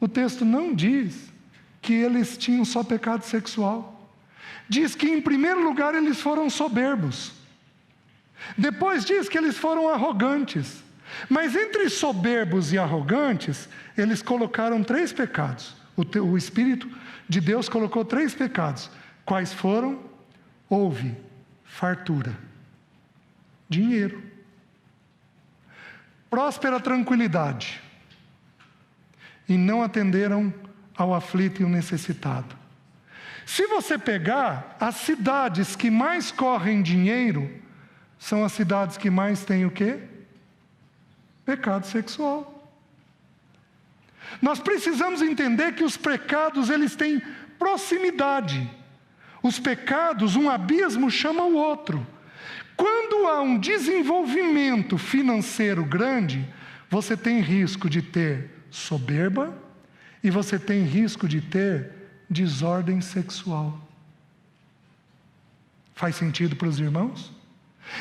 o texto não diz que eles tinham só pecado sexual. Diz que em primeiro lugar eles foram soberbos. Depois diz que eles foram arrogantes. Mas entre soberbos e arrogantes, eles colocaram 3 pecados. O Espírito de Deus colocou 3 pecados. Quais foram? Houve fartura, dinheiro, próspera tranquilidade, e não atenderam ao aflito e ao necessitado. Se você pegar as cidades que mais correm dinheiro, são as cidades que mais têm o quê? Pecado sexual. Nós precisamos entender que os pecados, eles têm proximidade. Os pecados, um abismo chama o outro. Quando há um desenvolvimento financeiro grande, você tem risco de ter soberba e você tem risco de ter desordem sexual. Faz sentido para os irmãos?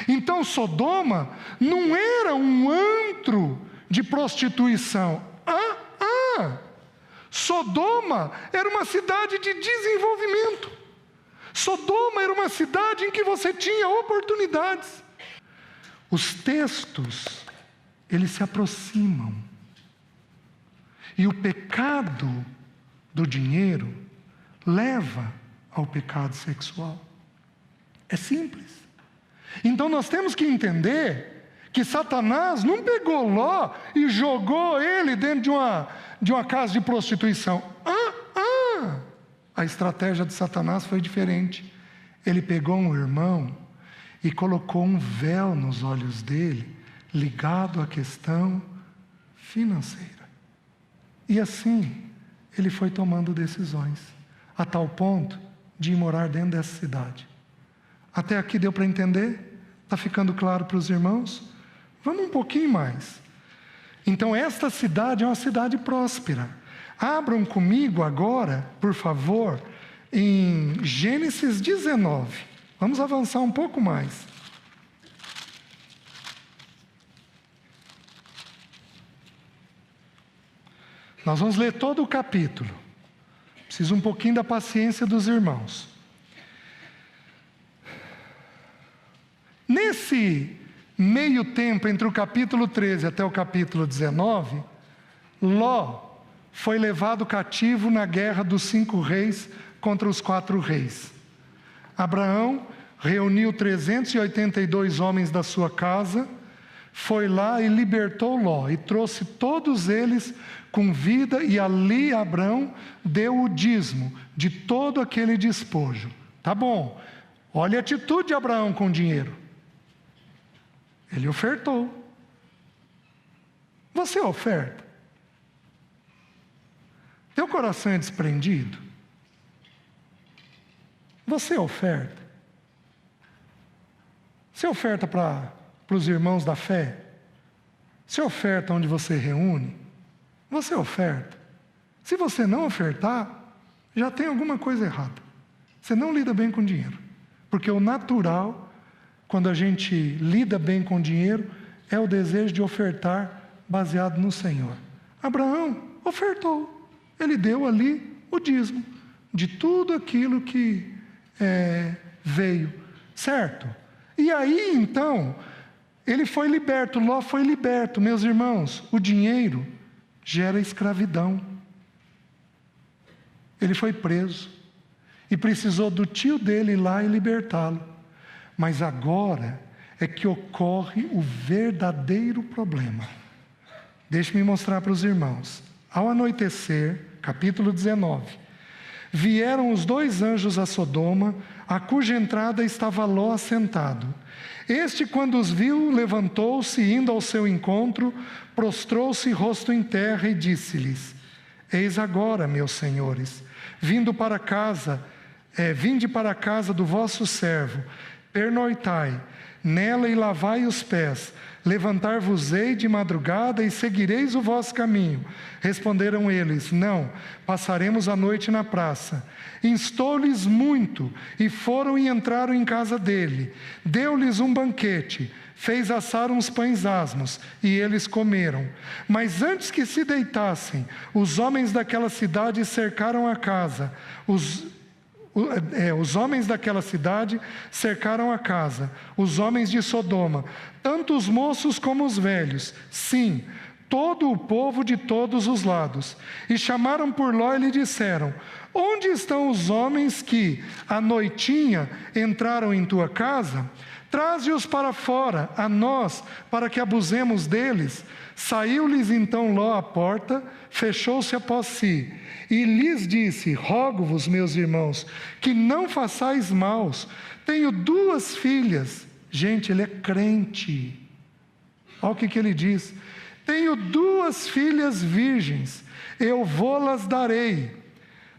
Então Sodoma não era um antro de prostituição. Sodoma era uma cidade de desenvolvimento. Sodoma era uma cidade em que você tinha oportunidades. Os textos, eles se aproximam. E o pecado do dinheiro leva ao pecado sexual. É simples. Então nós temos que entender que Satanás não pegou Ló e jogou ele dentro de uma casa de prostituição. A estratégia de Satanás foi diferente. Ele pegou um irmão e colocou um véu nos olhos dele, ligado à questão financeira. E assim, ele foi tomando decisões, a tal ponto de ir morar dentro dessa cidade. Até aqui deu para entender? Está ficando claro para os irmãos? Vamos um pouquinho mais. Então, esta cidade é uma cidade próspera. Abram comigo agora, por favor, em Gênesis 19. Vamos avançar um pouco mais. Nós vamos ler todo o capítulo. Preciso um pouquinho da paciência dos irmãos. Nesse meio tempo, entre o capítulo 13 até o capítulo 19, Ló foi levado cativo na guerra dos 5 reis contra os 4 reis. Abraão reuniu 382 homens da sua casa, foi lá e libertou Ló, e trouxe todos eles com vida, e ali Abraão deu o dízimo de todo aquele despojo. Tá bom, olha a atitude de Abraão com dinheiro. Ele ofertou. Você oferta? Teu coração é desprendido? Você oferta? Você oferta para os irmãos da fé? Você oferta onde você reúne? Você oferta? Se você não ofertar, já tem alguma coisa errada. Você não lida bem com dinheiro. Porque o natural, quando a gente lida bem com dinheiro, é o desejo de ofertar baseado no Senhor. Abraão ofertou. Ele deu ali o dízimo de tudo aquilo que veio, certo? E aí, então, ele foi liberto, Ló foi liberto. Meus irmãos, o dinheiro gera escravidão. Ele foi preso e precisou do tio dele ir lá e libertá-lo. Mas agora é que ocorre o verdadeiro problema. Deixe-me mostrar para os irmãos. Ao anoitecer, capítulo 19, vieram os 2 anjos a Sodoma, a cuja entrada estava Ló assentado. Este, quando os viu, levantou-se, indo ao seu encontro, prostrou-se rosto em terra e disse-lhes: Eis agora, meus senhores, vinde para a casa do vosso servo, pernoitai nela e lavai os pés, levantar-vos-ei de madrugada e seguireis o vosso caminho. Responderam eles: Não, passaremos a noite na praça. Instou-lhes muito, e foram e entraram em casa dele. Deu-lhes um banquete, fez assar uns pães asmos, e eles comeram. Mas antes que se deitassem, os homens daquela cidade cercaram a casa. Os homens daquela cidade cercaram a casa, os homens de Sodoma, tanto os moços como os velhos, sim, todo o povo de todos os lados. E chamaram por Ló e lhe disseram: Onde estão os homens que, à noitinha, entraram em tua casa? Traze-os para fora, a nós, para que abusemos deles. Saiu-lhes então Ló à porta, fechou-se após si, e lhes disse: Rogo-vos, meus irmãos, que não façais maus. Tenho 2 filhas. Gente, ele é crente. Olha o que ele diz: Tenho 2 filhas virgens, eu vô-las darei.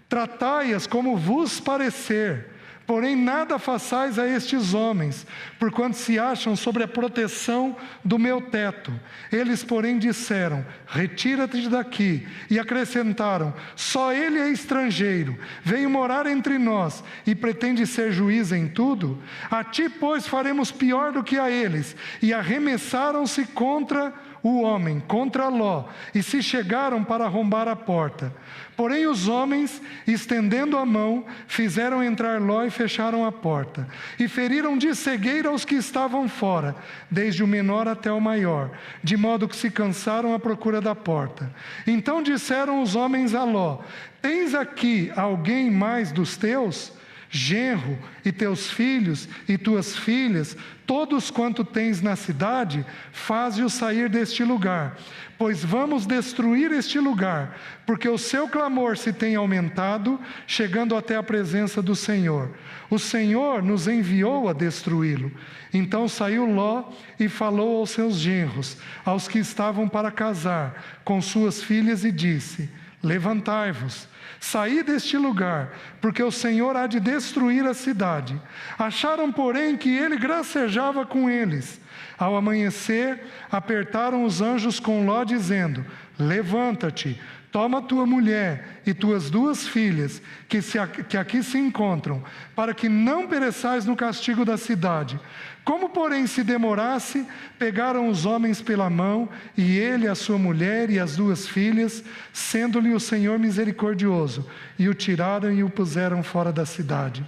Tratai-as como vos parecer. Porém, nada façais a estes homens, porquanto se acham sobre a proteção do meu teto. Eles, porém, disseram: Retira-te daqui. E acrescentaram: Só ele é estrangeiro, veio morar entre nós e pretende ser juiz em tudo. A ti, pois, faremos pior do que a eles. E arremessaram-se contra o homem, contra Ló, e se chegaram para arrombar a porta. Porém os homens, estendendo a mão, fizeram entrar Ló e fecharam a porta. E feriram de cegueira os que estavam fora, desde o menor até o maior, de modo que se cansaram à procura da porta. Então disseram os homens a Ló: Tens aqui alguém mais dos teus? Genro, e teus filhos, e tuas filhas, todos quanto tens na cidade, faze-os sair deste lugar, pois vamos destruir este lugar, porque o seu clamor se tem aumentado, chegando até a presença do Senhor. O Senhor nos enviou a destruí-lo. Então saiu Ló e falou aos seus genros, aos que estavam para casar, com suas filhas, e disse: Levantai-vos, saí deste lugar, porque o Senhor há de destruir a cidade. Acharam, porém, que ele gracejava com eles. Ao amanhecer, apertaram os anjos com Ló, dizendo: Levanta-te, toma tua mulher e tuas 2 filhas, que aqui se encontram, para que não pereçais no castigo da cidade. Como, porém, se demorasse, pegaram os homens pela mão, e ele, a sua mulher e as 2 filhas, sendo-lhe o Senhor misericordioso, e o tiraram e o puseram fora da cidade.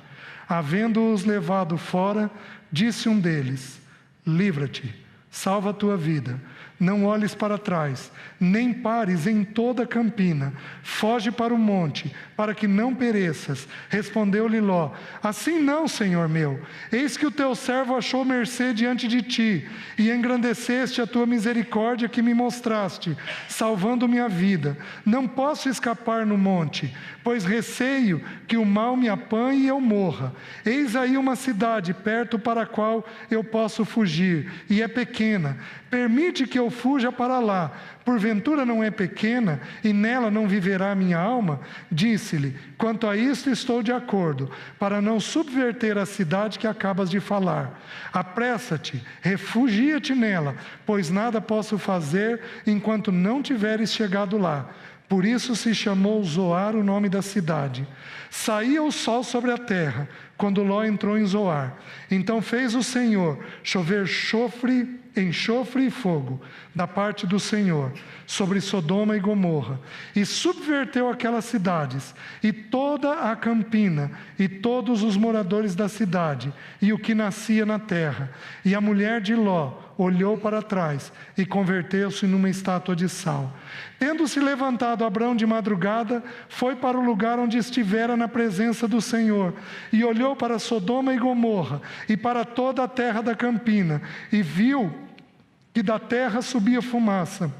Havendo-os levado fora, disse um deles: Livra-te, salva a tua vida. Não olhes para trás, nem pares em toda a campina. Foge para o monte, para que não pereças. Respondeu-lhe Ló: Assim não, Senhor meu. Eis que o teu servo achou mercê diante de ti, e engrandeceste a tua misericórdia que me mostraste, salvando minha vida. Não posso escapar no monte, pois receio que o mal me apanhe e eu morra. Eis aí uma cidade perto para a qual eu posso fugir, e é pequena. Permite que eu eu fuja para lá, porventura não é pequena, e nela não viverá a minha alma? Disse-lhe: quanto a isto estou de acordo, para não subverter a cidade que acabas de falar. Apressa-te, refugia-te nela, pois nada posso fazer enquanto não tiveres chegado lá. Por isso se chamou Zoar o nome da cidade. Saía o sol sobre a terra, quando Ló entrou em Zoar. Então fez o Senhor chover enxofre e fogo, da parte do Senhor, sobre Sodoma e Gomorra, e subverteu aquelas cidades, e toda a campina, e todos os moradores da cidade, e o que nascia na terra. E a mulher de Ló olhou para trás, e converteu-se numa estátua de sal. Tendo-se levantado Abrão de madrugada, foi para o lugar onde estivera na presença do Senhor, e olhou para Sodoma e Gomorra, e para toda a terra da campina, e viu que da terra subia fumaça,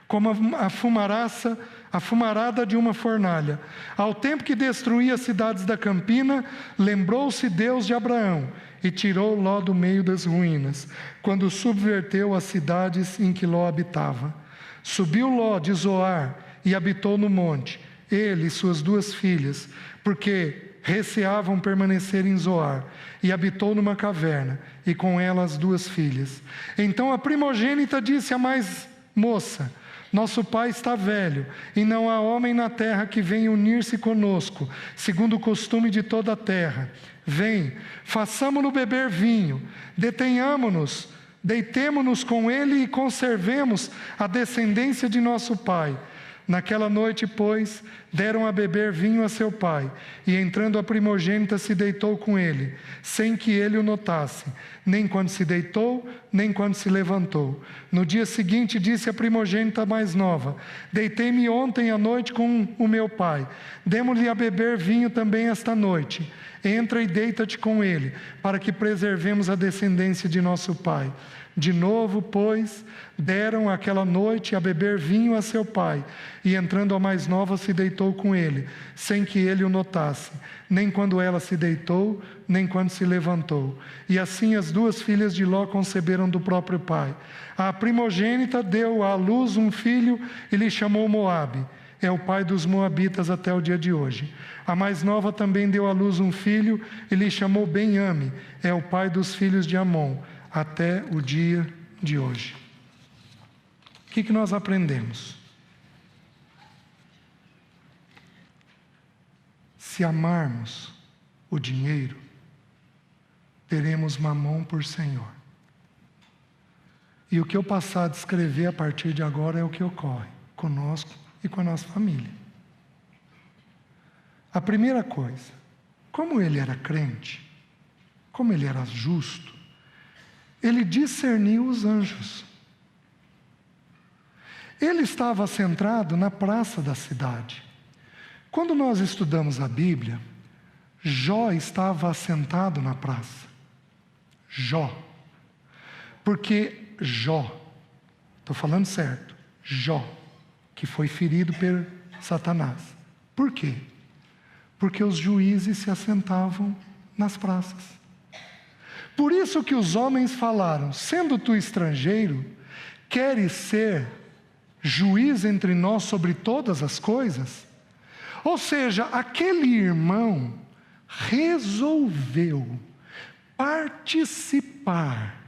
como a fumarada de uma fornalha. Ao tempo que destruía as cidades da campina, lembrou-se Deus de Abraão, e tirou Ló do meio das ruínas, quando subverteu as cidades em que Ló habitava. Subiu Ló de Zoar e habitou no monte, ele e suas 2 filhas, porque receavam permanecer em Zoar, e habitou numa caverna, e com ela as 2 filhas. Então a primogênita disse à mais moça: nosso pai está velho, e não há homem na terra que venha unir-se conosco, segundo o costume de toda a terra. Vem, façamo-no beber vinho, deitemo-nos com ele e conservemos a descendência de nosso pai. Naquela noite, pois, deram a beber vinho a seu pai, e entrando a primogênita se deitou com ele, sem que ele o notasse, nem quando se deitou, nem quando se levantou. No dia seguinte disse a primogênita mais nova: deitei-me ontem à noite com o meu pai, demo-lhe a beber vinho também esta noite. Entra e deita-te com ele, para que preservemos a descendência de nosso pai. De novo, pois, deram aquela noite a beber vinho a seu pai, e entrando a mais nova se deitou com ele, sem que ele o notasse, nem quando ela se deitou, nem quando se levantou. E assim as 2 filhas de Ló conceberam do próprio pai. A primogênita deu à luz um filho e lhe chamou Moabe. É o pai dos moabitas até o dia de hoje. A mais nova também deu à luz um filho e lhe chamou Ben-Ami. É o pai dos filhos de Amon, até o dia de hoje. O que nós aprendemos? Se amarmos o dinheiro, teremos Mamon por Senhor. E o que eu passar a descrever a partir de agora é o que ocorre conosco e com a nossa família. A primeira coisa, como ele era crente, como ele era justo, ele discerniu os anjos. Ele estava centrado na praça da cidade. Quando nós estudamos a Bíblia, Jó estava assentado na praça. Jó. Porque Jó, estou falando certo, Jó, que foi ferido por Satanás. Por quê? Porque os juízes se assentavam nas praças. Por isso que os homens falaram: sendo tu estrangeiro, queres ser juiz entre nós sobre todas as coisas? Ou seja, aquele irmão resolveu participar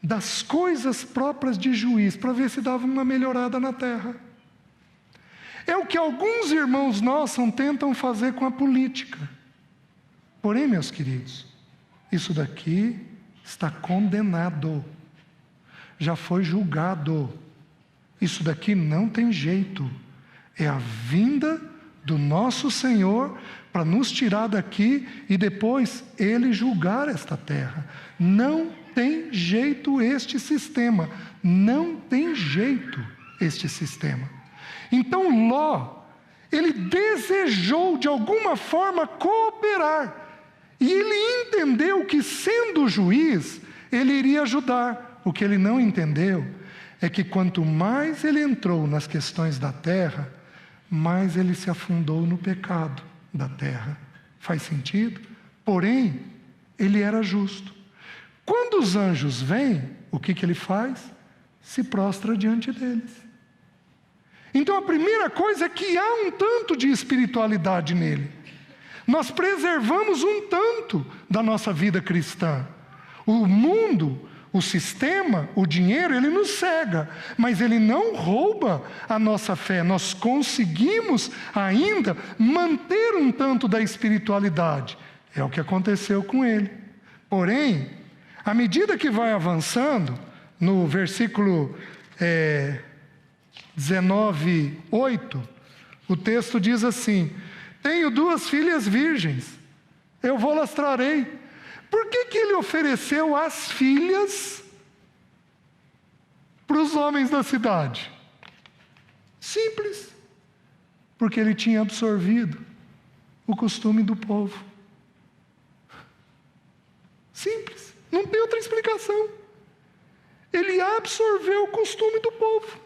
das coisas próprias de juiz, para ver se dava uma melhorada na terra. É o que alguns irmãos nossos tentam fazer com a política. Porém, meus queridos, isso daqui está condenado, já foi julgado. Isso daqui não tem jeito. É a vinda do nosso Senhor para nos tirar daqui e depois Ele julgar esta terra. Não tem jeito este sistema. Não tem jeito este sistema. Então Ló, ele desejou de alguma forma cooperar. E ele entendeu que, sendo juiz, ele iria ajudar. O que ele não entendeu é que quanto mais ele entrou nas questões da terra, mais ele se afundou no pecado da terra. Faz sentido? Porém, ele era justo. Quando os anjos vêm, o que ele faz? se prostra diante deles. Então a primeira coisa é que há um tanto de espiritualidade nele. Nós preservamos um tanto da nossa vida cristã. O mundo, o sistema, o dinheiro, ele nos cega, mas ele não rouba a nossa fé. Nós conseguimos ainda manter um tanto da espiritualidade. É o que aconteceu com ele. Porém, à medida que vai avançando, no versículo 19:8, o texto diz assim: tenho 2 filhas virgens, eu vou lastrarei. Por que ele ofereceu as filhas para os homens da cidade? Simples. Porque ele tinha absorvido o costume do povo. Simples. Não tem outra explicação. Ele absorveu o costume do povo.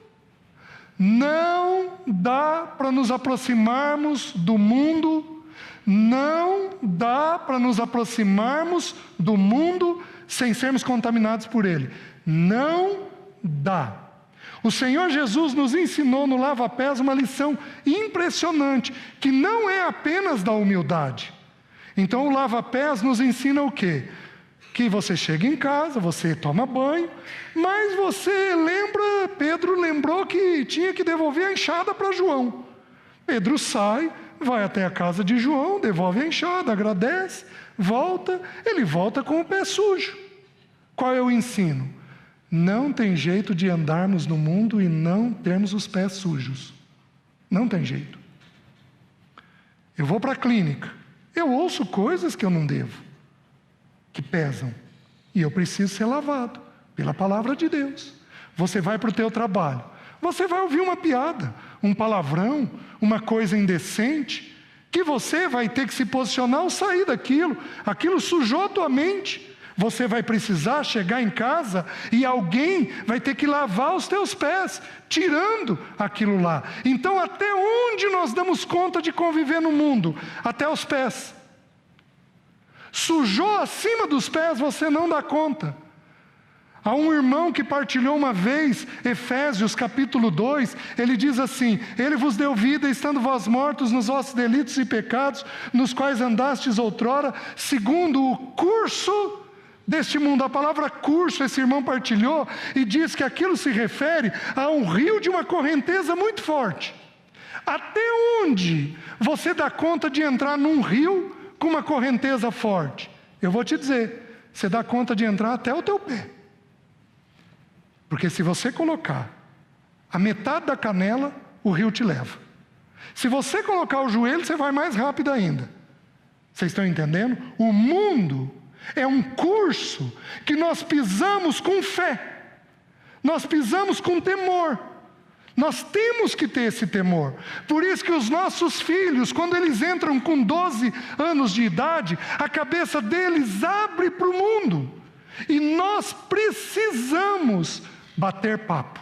Não dá para nos aproximarmos do mundo. Não dá para nos aproximarmos do mundo sem sermos contaminados por ele. Não dá. O Senhor Jesus nos ensinou no lava-pés uma lição impressionante, que não é apenas da humildade. Então o lava-pés nos ensina o quê? Que você chega em casa, você toma banho, mas você lembra, Pedro lembrou que tinha que devolver a enxada para João. Pedro sai, vai até a casa de João, devolve a enxada, agradece, volta, ele volta com o pé sujo. Qual é o ensino? Não tem jeito de andarmos no mundo e não termos os pés sujos. Não tem jeito. Eu vou para a clínica, eu ouço coisas que eu não devo, que pesam, e eu preciso ser lavado pela palavra de Deus. Você vai para o teu trabalho, você vai ouvir uma piada, um palavrão, uma coisa indecente, que você vai ter que se posicionar ao sair daquilo. Aquilo sujou a tua mente. Você vai precisar chegar em casa e alguém vai ter que lavar os teus pés, tirando aquilo lá. Então, até onde nós damos conta de conviver no mundo? Até os pés. Sujou acima dos pés, você não dá conta. Há um irmão que partilhou uma vez, Efésios capítulo 2, ele diz assim: ele vos deu vida, estando vós mortos nos vossos delitos e pecados, nos quais andastes outrora, segundo o curso deste mundo. A palavra curso, esse irmão partilhou, e diz que aquilo se refere a um rio de uma correnteza muito forte. Até onde você dá conta de entrar num rio com uma correnteza forte? Eu vou te dizer, você dá conta de entrar até o teu pé. Porque se você colocar a metade da canela, o rio te leva. Se você colocar o joelho, você vai mais rápido ainda. Vocês estão entendendo? O mundo é um curso que nós pisamos com fé. Nós pisamos com temor. Nós temos que ter esse temor. Por isso que os nossos filhos, quando eles entram com 12 anos de idade, a cabeça deles abre para o mundo. E nós precisamos bater papo.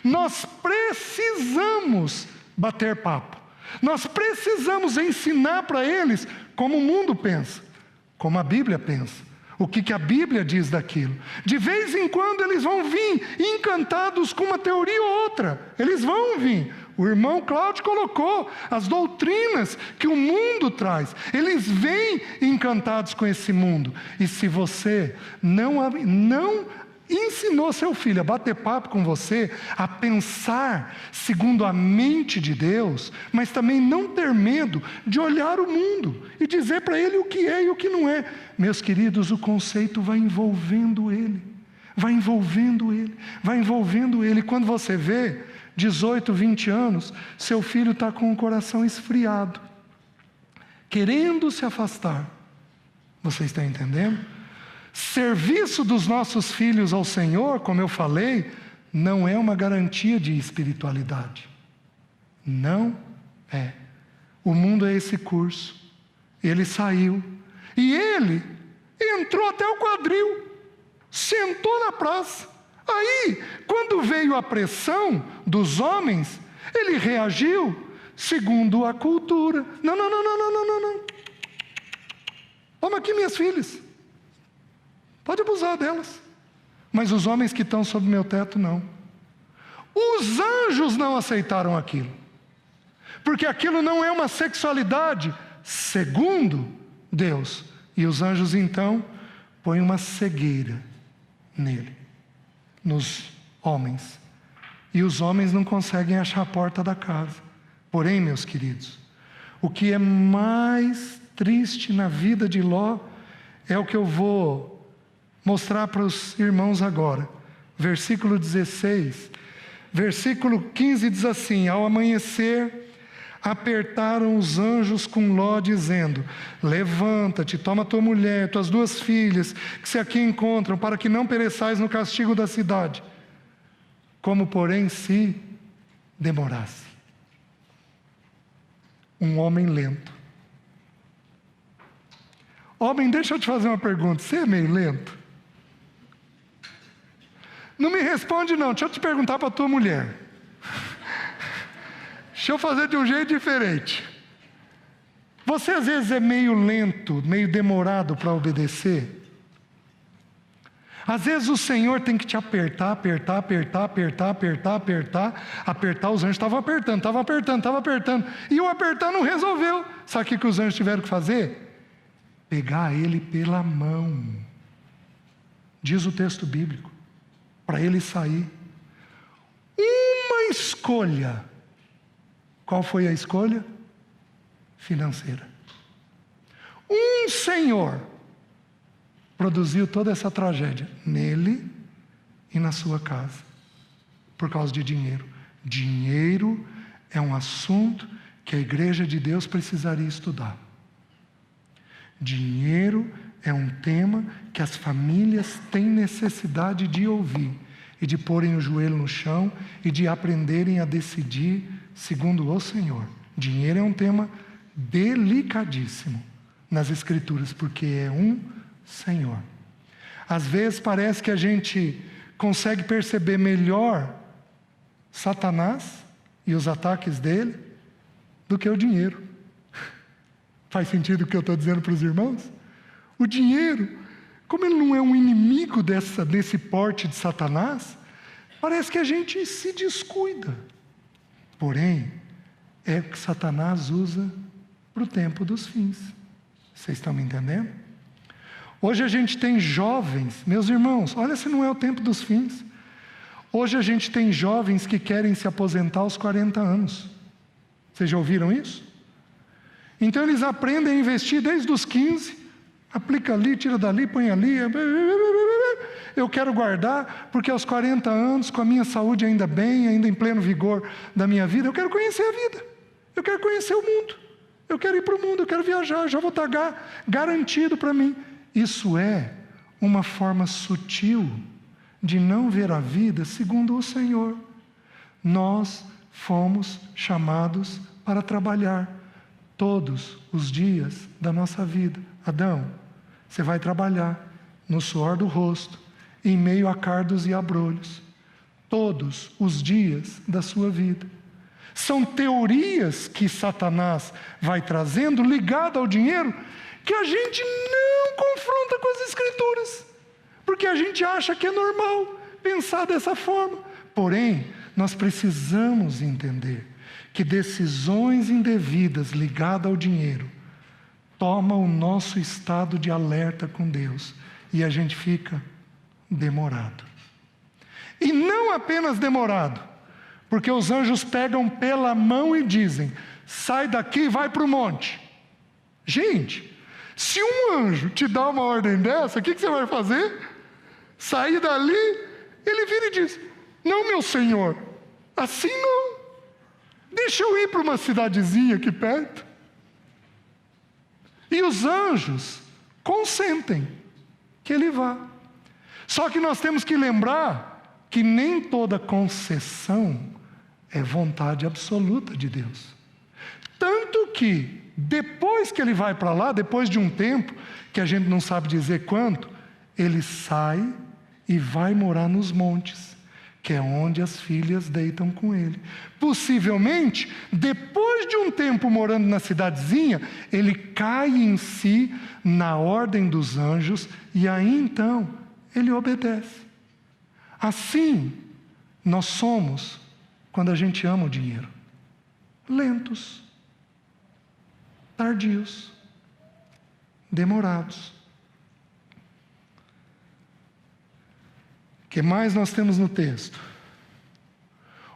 Nós precisamos bater papo. Nós precisamos ensinar para eles como o mundo pensa, como a Bíblia pensa, o que a Bíblia diz daquilo. De vez em quando eles vão vir encantados com uma teoria ou outra. Eles vão vir. O irmão Cláudio colocou as doutrinas que o mundo traz. Eles vêm encantados com esse mundo. E se você não ensinou seu filho a bater papo com você, a pensar segundo a mente de Deus, mas também não ter medo de olhar o mundo e dizer para ele o que é e o que não é. Meus queridos, o conceito vai envolvendo ele, vai envolvendo ele, vai envolvendo ele. Quando você vê 18, 20 anos, seu filho está com o coração esfriado, querendo se afastar. Você está entendendo? Serviço dos nossos filhos ao Senhor, como eu falei, não é uma garantia de espiritualidade. Não é. O mundo é esse curso. Ele saiu. E ele entrou até o quadril. Sentou na praça. Aí, quando veio a pressão dos homens, ele reagiu segundo a cultura. Não. Toma aqui minhas filhas. Pode abusar delas. Mas os homens que estão sob meu teto, não. Os anjos não aceitaram aquilo, porque aquilo não é uma sexualidade segundo Deus. E os anjos então põem uma cegueira nele, nos homens. E os homens não conseguem achar a porta da casa. Porém, meus queridos, o que é mais triste na vida de Ló é o que eu vou mostrar para os irmãos agora. Versículo 16. Versículo 15 diz assim: ao amanhecer, apertaram os anjos com Ló, dizendo: levanta-te, toma tua mulher, tuas 2 filhas, que se aqui encontram, para que não pereçais no castigo da cidade. Como, porém, se demorasse. Um homem lento. Homem, deixa eu te fazer uma pergunta: você é meio lento? Não me responde não, deixa eu te perguntar para a tua mulher. Deixa eu fazer de um jeito diferente. Você às vezes é meio lento, meio demorado para obedecer? Às vezes o Senhor tem que te apertar, os anjos estavam apertando, e o apertar não resolveu. Sabe o que os anjos tiveram que fazer? Pegar ele pela mão, diz o texto bíblico, para ele sair. Uma escolha. Qual foi a escolha? Financeira. Um senhor produziu toda essa tragédia nele e na sua casa, por causa de dinheiro. Dinheiro é um assunto que a igreja de Deus precisaria estudar. Dinheiro é um tema que as famílias têm necessidade de ouvir e de porem o joelho no chão e de aprenderem a decidir segundo o Senhor. Dinheiro é um tema delicadíssimo nas Escrituras, porque é um Senhor. Às vezes parece que a gente consegue perceber melhor Satanás e os ataques dele do que o dinheiro. Faz sentido o que eu estou dizendo para os irmãos? O dinheiro, como ele não é um inimigo desse porte de Satanás, parece que a gente se descuida. Porém, é o que Satanás usa para o tempo dos fins. Vocês estão me entendendo? Hoje a gente tem jovens, meus irmãos, olha se não é o tempo dos fins. Hoje a gente tem jovens que querem se aposentar aos 40 anos. Vocês já ouviram isso? Então eles aprendem a investir desde os 15, aplica ali, tira dali, põe ali. Eu quero guardar, porque aos 40 anos, com a minha saúde ainda bem, ainda em pleno vigor da minha vida, eu quero conhecer a vida, eu quero conhecer o mundo, eu quero ir para o mundo, eu quero viajar, já vou estar garantido para mim. Isso é uma forma sutil de não ver a vida segundo o Senhor. Nós fomos chamados para trabalhar todos os dias da nossa vida. Adão, você vai trabalhar no suor do rosto, em meio a cardos e abrolhos, todos os dias da sua vida. São teorias que Satanás vai trazendo ligado ao dinheiro, que a gente não confronta com as Escrituras, porque a gente acha que é normal pensar dessa forma. Porém, nós precisamos entender que decisões indevidas ligadas ao dinheiro tomam o nosso estado de alerta com Deus, e a gente fica demorado. E não apenas demorado, porque os anjos pegam pela mão e dizem: sai daqui e vai para o monte. Gente, se um anjo te dá uma ordem dessa, o que você vai fazer? Sair dali? Ele vira e diz: não, meu senhor, assim não. Deixa eu ir para uma cidadezinha aqui perto. E os anjos consentem que ele vá. Só que nós temos que lembrar que nem toda concessão é vontade absoluta de Deus. Tanto que, depois que ele vai para lá, depois de um tempo, que a gente não sabe dizer quanto, ele sai e vai morar nos montes, que é onde as filhas deitam com ele. Possivelmente, depois de um tempo morando na cidadezinha, ele cai em si na ordem dos anjos, e aí então ele obedece. Assim, nós somos quando a gente ama o dinheiro? Lentos, tardios, demorados. O que mais nós temos no texto?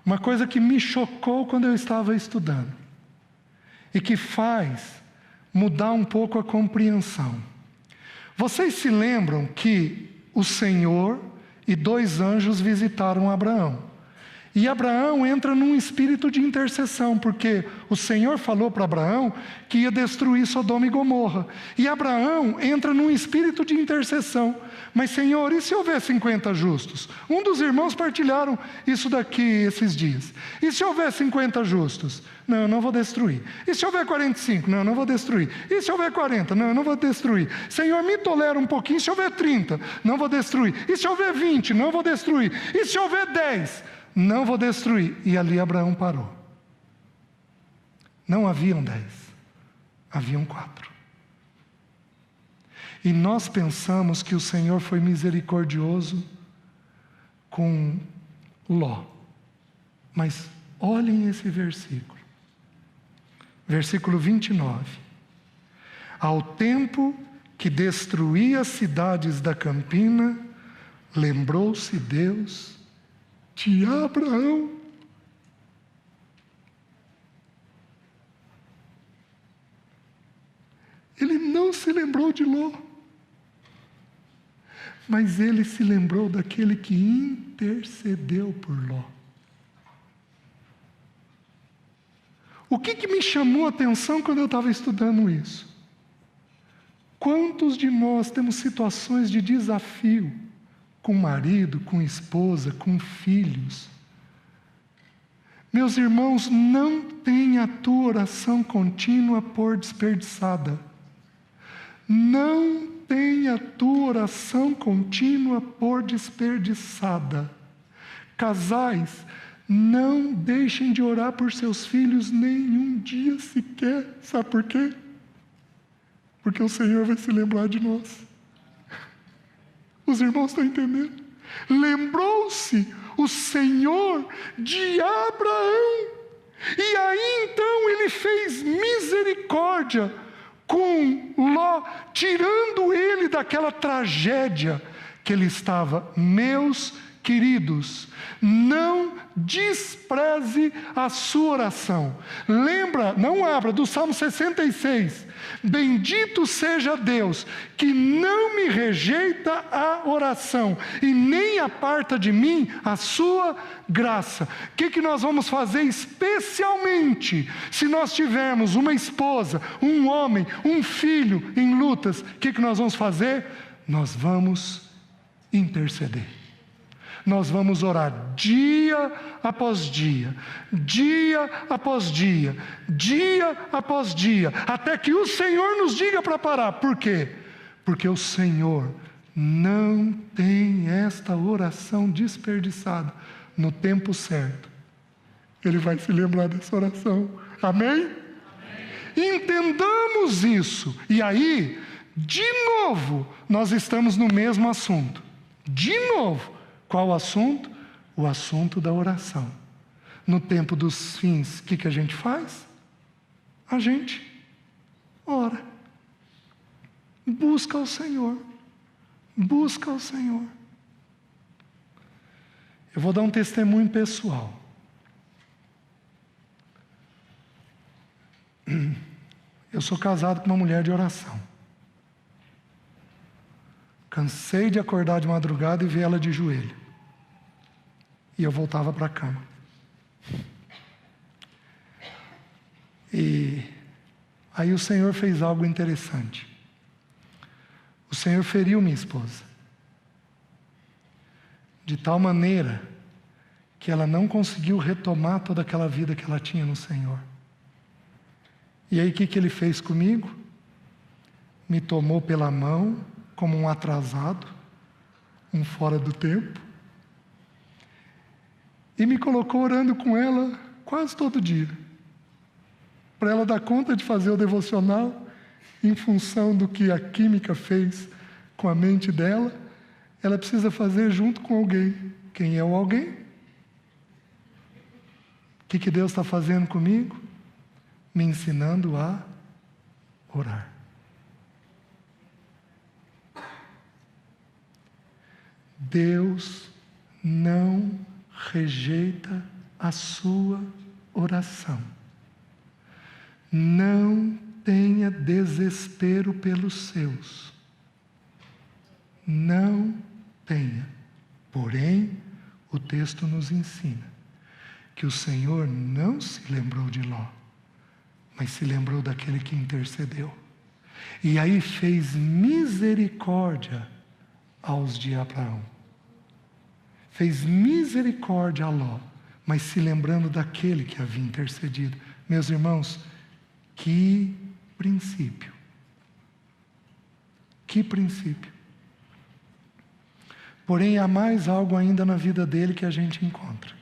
Uma coisa que me chocou quando eu estava estudando e que faz mudar um pouco a compreensão. Vocês se lembram que o Senhor e 2 anjos visitaram Abraão? E Abraão entra num espírito de intercessão, porque o Senhor falou para Abraão que ia destruir Sodoma e Gomorra. E Abraão entra num espírito de intercessão. Mas, Senhor, e se houver 50 justos? Um dos irmãos partilharam isso daqui esses dias. E se houver 50 justos? Não, eu não vou destruir. E se houver 45? Não, eu não vou destruir. E se houver 40? Não, eu não vou destruir. Senhor, me tolera um pouquinho. Se houver 30? Não vou destruir. E se houver 20? Não vou destruir. E se houver 10? Não vou destruir. E ali Abraão parou. Não haviam 10, haviam 4. E nós pensamos que o Senhor foi misericordioso com Ló. Mas olhem esse versículo. Versículo 29. Ao tempo que destruía as cidades da campina, lembrou-se Deus de Abraão. Ele não se lembrou de Ló, mas ele se lembrou daquele que intercedeu por Ló. O que me chamou a atenção quando eu estava estudando isso? Quantos de nós temos situações de desafio com marido, com esposa, com filhos? Meus irmãos, não tenha a tua oração contínua por desperdiçada. Não tenha a tua oração contínua por desperdiçada. Casais, não deixem de orar por seus filhos nenhum dia sequer. Sabe por quê? Porque o Senhor vai se lembrar de nós. Os irmãos estão entendendo? Lembrou-se o Senhor de Abraão. E aí então ele fez misericórdia com Ló, tirando ele daquela tragédia que ele estava. Meus queridos, não despreze a sua oração. Lembra, não abra, do Salmo 66. Bendito seja Deus, que não me rejeita a oração e nem aparta de mim a sua graça. O que nós vamos fazer especialmente se nós tivermos uma esposa, um homem, um filho em lutas? O que nós vamos fazer? Nós vamos interceder. Nós vamos orar dia após dia, dia após dia, dia após dia, até que o Senhor nos diga para parar. Por quê? Porque o Senhor não tem esta oração desperdiçada. No tempo certo, Ele vai se lembrar dessa oração. Amém? Amém. Entendamos isso. E aí, de novo, nós estamos no mesmo assunto. De novo. Qual o assunto? O assunto da oração. No tempo dos fins, o que a gente faz? A gente ora. Busca o Senhor. Busca o Senhor. Eu vou dar um testemunho pessoal. Eu sou casado com uma mulher de oração. Cansei de acordar de madrugada e ver ela de joelho. E eu voltava para a cama. E aí o Senhor fez algo interessante. O Senhor feriu minha esposa. De tal maneira que ela não conseguiu retomar toda aquela vida que ela tinha no Senhor. E aí o que Ele fez comigo? Me tomou pela mão como um atrasado, um fora do tempo, e me colocou orando com ela quase todo dia, para ela dar conta de fazer o devocional em função do que a química fez com a mente dela. Ela precisa fazer junto com alguém. Quem é o alguém? que Deus está fazendo comigo? Me ensinando a orar. Deus não rejeita a sua oração. Não tenha desespero pelos seus. Não tenha. Porém, o texto nos ensina que o Senhor não se lembrou de Ló, mas se lembrou daquele que intercedeu. E aí fez misericórdia aos de Abraão. Fez misericórdia a Ló, mas se lembrando daquele que havia intercedido. Meus irmãos, que princípio. Que princípio. Porém, há mais algo ainda na vida dele que a gente encontra.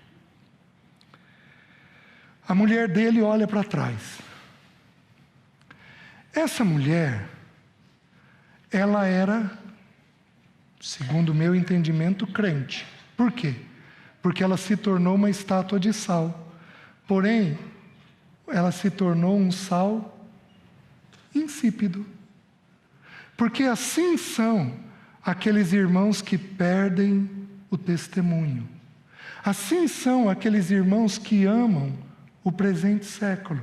A mulher dele olha para trás. Essa mulher, ela era, segundo o meu entendimento, crente. Por quê? Porque ela se tornou uma estátua de sal. Porém, ela se tornou um sal insípido. Porque assim são aqueles irmãos que perdem o testemunho. Assim são aqueles irmãos que amam o presente século.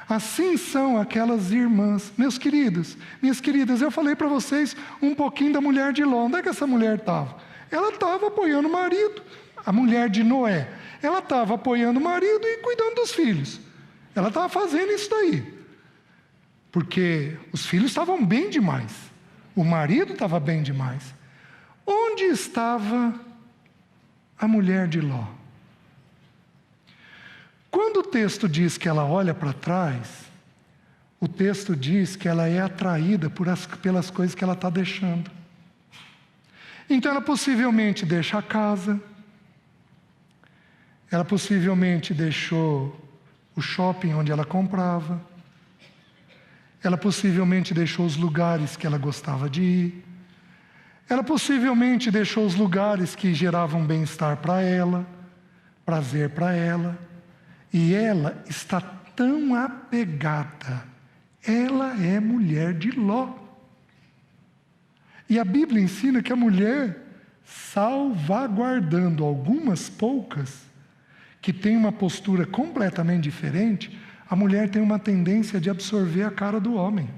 Assim são aquelas irmãs. Meus queridos, minhas queridas, eu falei para vocês um pouquinho da mulher de Ló. Onde é que essa mulher estava? Ela estava apoiando o marido. A mulher de Noé. Ela estava apoiando o marido e cuidando dos filhos. Ela estava fazendo isso daí. Porque os filhos estavam bem demais. O marido estava bem demais. Onde estava a mulher de Ló? Quando o texto diz que ela olha para trás, o texto diz que ela é atraída pelas coisas que ela está deixando. Então ela possivelmente deixa a casa, ela possivelmente deixou o shopping onde ela comprava, ela possivelmente deixou os lugares que ela gostava de ir, ela possivelmente deixou os lugares que geravam bem-estar para ela, prazer para ela, e ela está tão apegada, ela é mulher de Ló. E a Bíblia ensina que a mulher, salvaguardando algumas poucas, que tem uma postura completamente diferente, a mulher tem uma tendência de absorver a cara do homem.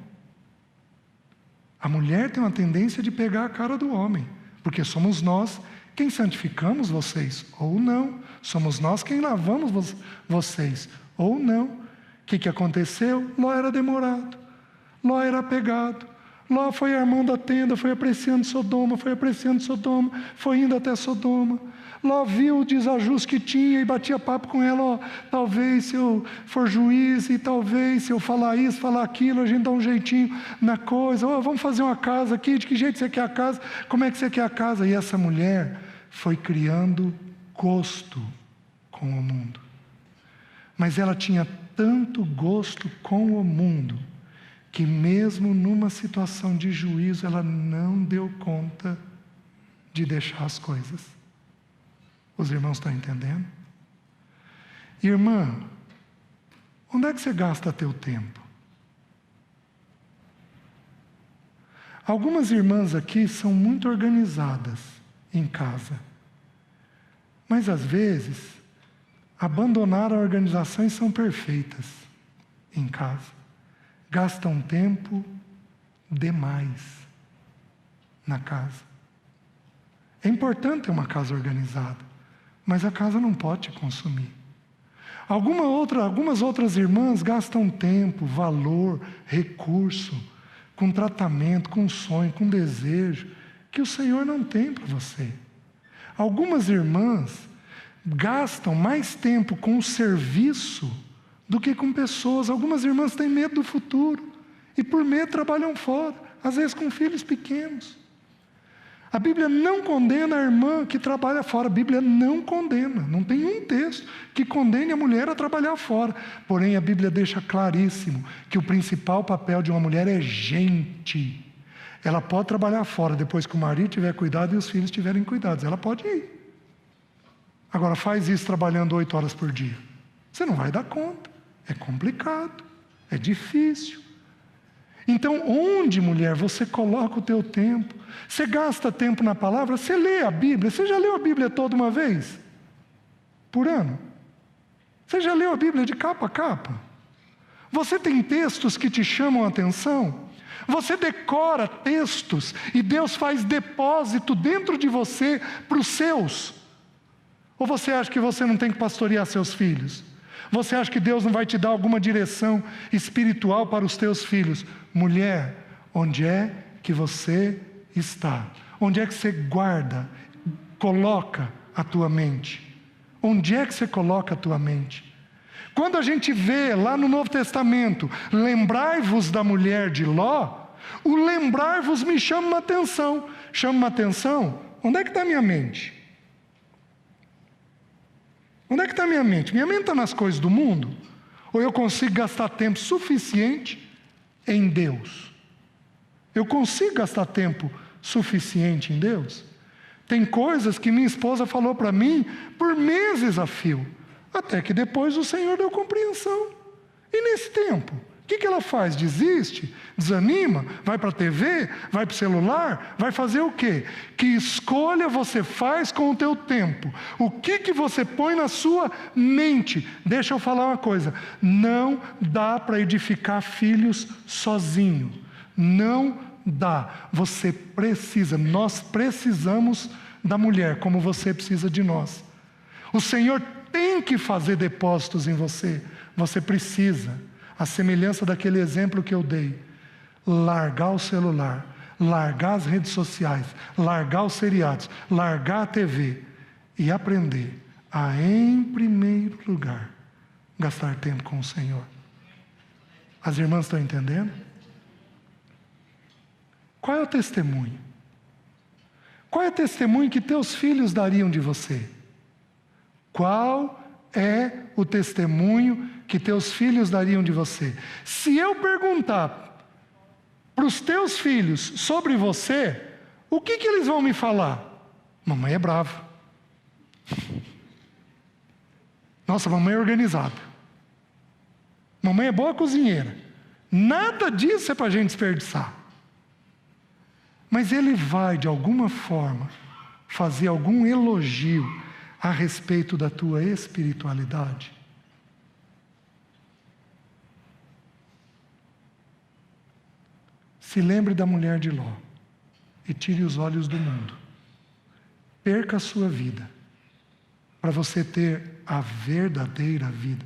A mulher tem uma tendência de pegar a cara do homem, porque somos nós quem santificamos vocês, ou não. Somos nós quem lavamos vocês, ou não. O que aconteceu? Ló era demorado, Ló era apegado, Ló foi armando a tenda, foi apreciando Sodoma, foi indo até Sodoma. Ló viu o desajuste que tinha e batia papo com ela, ó, talvez se eu for juiz e talvez se eu falar isso, falar aquilo, a gente dá um jeitinho na coisa, ó, vamos fazer uma casa aqui, de que jeito você quer a casa, como é que você quer a casa? E essa mulher foi criando gosto com o mundo. Mas ela tinha tanto gosto com o mundo, que mesmo numa situação de juízo, ela não deu conta de deixar as coisas. Os irmãos estão entendendo? Irmã, onde é que você gasta teu tempo? Algumas irmãs aqui são muito organizadas em casa, mas às vezes abandonaram a organização e são perfeitas em casa. Gastam tempo demais na casa. É importante ter uma casa organizada, mas a casa não pode te consumir. Algumas outras irmãs gastam tempo, valor, recurso, com tratamento, com sonho, com desejo, que o Senhor não tem para você. Algumas irmãs gastam mais tempo com o serviço do que com pessoas. Algumas irmãs têm medo do futuro e por medo trabalham fora, às vezes com filhos pequenos. A Bíblia não condena a irmã que trabalha fora. A Bíblia não condena. Não tem um texto que condene a mulher a trabalhar fora. Porém, a Bíblia deixa claríssimo que o principal papel de uma mulher é gente. Ela pode trabalhar fora depois que o marido tiver cuidado e os filhos tiverem cuidados. Ela pode ir. Agora, faz isso trabalhando 8 horas por dia. Você não vai dar conta. É complicado, é difícil. Então, onde, mulher, você coloca o teu tempo? Você gasta tempo na palavra? Você lê a Bíblia? Você já leu a Bíblia toda uma vez? Por ano? Você já leu a Bíblia de capa a capa? Você tem textos que te chamam a atenção? Você decora textos e Deus faz depósito dentro de você para os seus? Ou você acha que você não tem que pastorear seus filhos? Você acha que Deus não vai te dar alguma direção espiritual para os teus filhos? Mulher, onde é que você está? Onde é que você guarda, coloca a tua mente? Onde é que você coloca a tua mente? Quando a gente vê lá no Novo Testamento, lembrai-vos da mulher de Ló, o lembrai-vos me chama uma atenção. Chama uma atenção, onde é que está a minha mente? Onde é que está a minha mente? Minha mente está nas coisas do mundo? Ou eu consigo gastar tempo suficiente em Deus? Eu consigo gastar tempo suficiente em Deus? Tem coisas que minha esposa falou para mim por meses a fio, até que depois o Senhor deu compreensão. E nesse tempo, o que ela faz? Desiste? Desanima? Vai para a TV? Vai para o celular? Vai fazer o quê? Que escolha você faz com o teu tempo? O que você põe na sua mente? Deixa eu falar uma coisa. Não dá para edificar filhos sozinho. Não dá. Você precisa, nós precisamos da mulher, como você precisa de nós. O Senhor tem que fazer depósitos em você. Você precisa. A semelhança daquele exemplo que eu dei, largar o celular, largar as redes sociais, largar os seriados, largar a TV e aprender a, em primeiro lugar, gastar tempo com o Senhor. As irmãs estão entendendo? Qual é o testemunho? Qual é o testemunho que teus filhos dariam de você? Qual é o testemunho que teus filhos dariam de você? Se eu perguntar para os teus filhos sobre você, o que eles vão me falar? Mamãe é brava. Nossa, mamãe é organizada. Mamãe é boa cozinheira. Nada disso é para a gente desperdiçar. Mas ele vai, de alguma forma, fazer algum elogio a respeito da tua espiritualidade? Se lembre da mulher de Ló e tire os olhos do mundo. Perca a sua vida para você ter a verdadeira vida.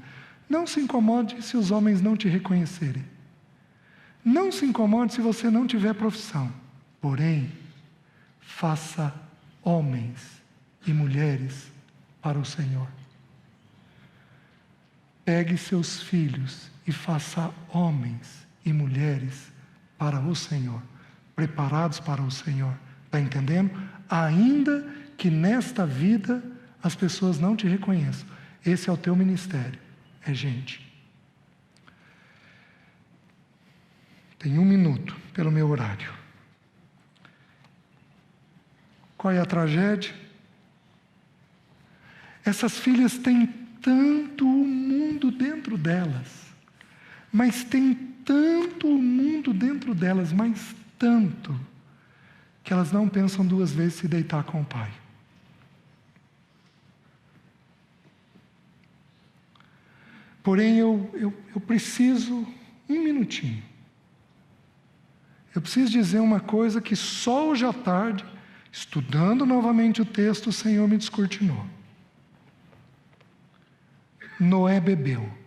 Não se incomode se os homens não te reconhecerem. Não se incomode se você não tiver profissão. Porém, faça homens e mulheres para o Senhor. Pegue seus filhos e faça homens e mulheres para o Senhor, preparados para o Senhor. Está entendendo? Ainda que nesta vida as pessoas não te reconheçam, esse é o teu ministério, é gente. Tem 1 minuto pelo meu horário. Qual é a tragédia? Essas filhas têm tanto o mundo dentro delas, mas tem tanto o mundo dentro delas, mas tanto, que elas não pensam 2 vezes se deitar com o pai. Porém, eu preciso 1 minutinho. Eu preciso dizer uma coisa que só hoje à tarde, estudando novamente o texto, o Senhor me descortinou. Noé bebeu.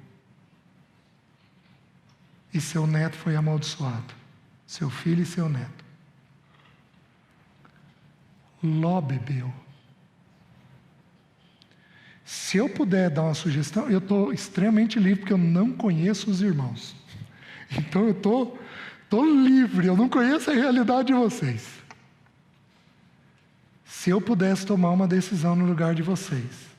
E seu neto foi amaldiçoado. Seu filho e seu neto. Ló bebeu. Se eu puder dar uma sugestão, eu estou extremamente livre, porque eu não conheço os irmãos. Então eu estou livre, eu não conheço a realidade de vocês. Se eu pudesse tomar uma decisão no lugar de vocês,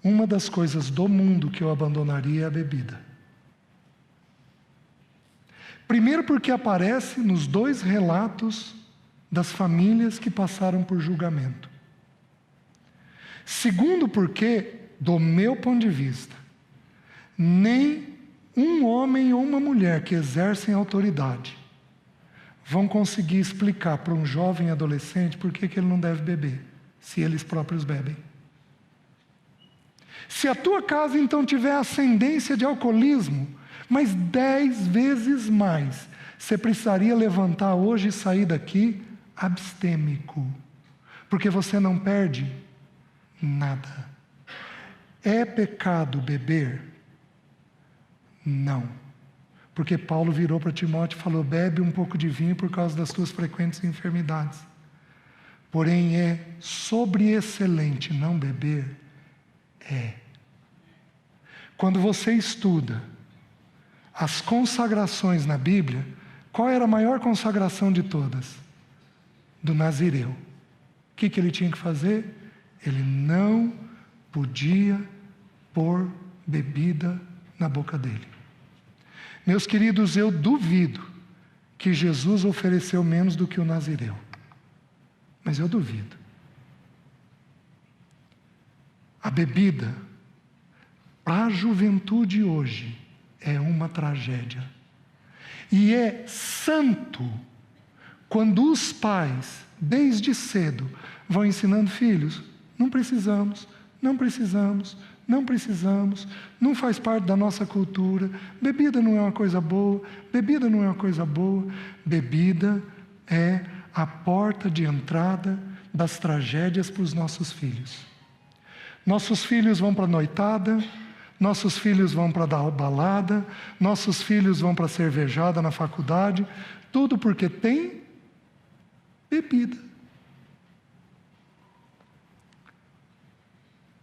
uma das coisas do mundo que eu abandonaria é a bebida. Primeiro porque aparece nos 2 relatos das famílias que passaram por julgamento. Segundo porque, do meu ponto de vista, nem um homem ou uma mulher que exercem autoridade vão conseguir explicar para um jovem adolescente por que ele não deve beber, se eles próprios bebem. Se a tua casa então tiver ascendência de alcoolismo, mas 10 vezes mais, você precisaria levantar hoje e sair daqui abstêmico, porque você não perde nada. É pecado beber? Não. Porque Paulo virou para Timóteo e falou: bebe um pouco de vinho por causa das tuas frequentes enfermidades. Porém é sobreexcelente não beber? É. Quando você estuda as consagrações na Bíblia, qual era a maior consagração de todas? Do Nazireu. O que ele tinha que fazer? Ele não podia pôr bebida na boca dele. Meus queridos, eu duvido que Jesus ofereceu menos do que o Nazireu. Mas eu duvido. A bebida, para a juventude hoje, é uma tragédia. E é santo quando os pais, desde cedo, vão ensinando filhos: não precisamos, não precisamos, não precisamos, não faz parte da nossa cultura, bebida não é uma coisa boa, bebida não é uma coisa boa. Bebida é a porta de entrada das tragédias para os nossos filhos. Nossos filhos vão para a noitada, nossos filhos vão para dar balada, nossos filhos vão para a cervejada na faculdade, tudo porque tem bebida.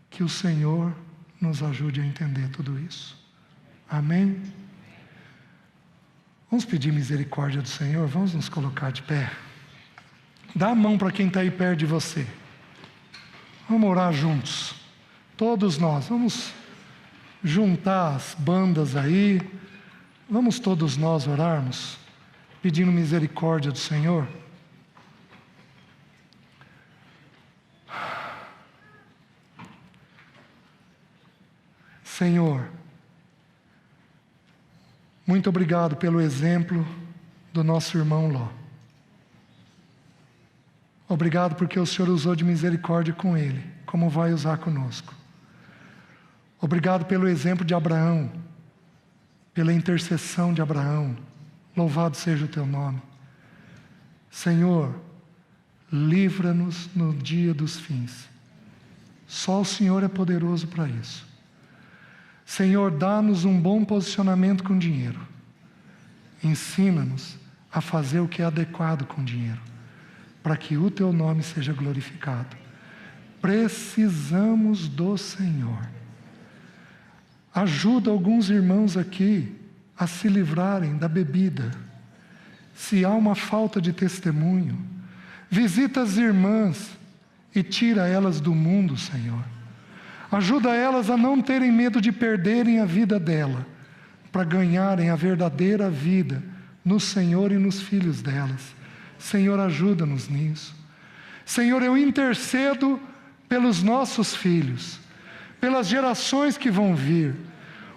Que o Senhor nos ajude a entender tudo isso. Amém? Vamos pedir misericórdia do Senhor, vamos nos colocar de pé. Dá a mão para quem está aí perto de você. Vamos orar juntos. Todos nós, vamos juntar as bandas aí. Vamos todos nós orarmos, pedindo misericórdia do Senhor. Senhor, muito obrigado pelo exemplo do nosso irmão Ló. Obrigado porque o Senhor usou de misericórdia com ele, como vai usar conosco. Obrigado pelo exemplo de Abraão, pela intercessão de Abraão. Louvado seja o teu nome. Senhor, livra-nos no dia dos fins. Só o Senhor é poderoso para isso. Senhor, dá-nos um bom posicionamento com dinheiro. Ensina-nos a fazer o que é adequado com dinheiro, para que o teu nome seja glorificado. Precisamos do Senhor. Ajuda alguns irmãos aqui a se livrarem da bebida. Se há uma falta de testemunho, visita as irmãs e tira elas do mundo, Senhor. Ajuda elas a não terem medo de perderem a vida dela, para ganharem a verdadeira vida no Senhor e nos filhos delas. Senhor, ajuda-nos nisso. Senhor, eu intercedo pelos nossos filhos, pelas gerações que vão vir.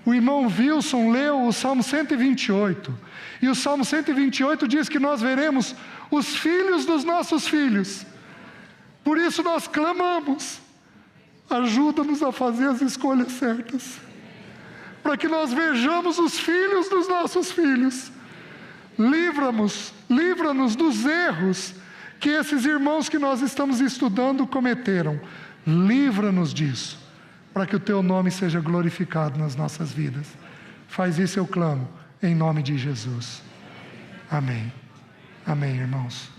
O irmão Wilson leu o Salmo 128, e o Salmo 128 diz que nós veremos os filhos dos nossos filhos. Por isso nós clamamos: ajuda-nos a fazer as escolhas certas, para que nós vejamos os filhos dos nossos filhos. Livra-nos dos erros que esses irmãos que nós estamos estudando cometeram. Livra-nos disso, para que o teu nome seja glorificado nas nossas vidas. Faz isso, eu clamo, em nome de Jesus. Amém. Amém, irmãos.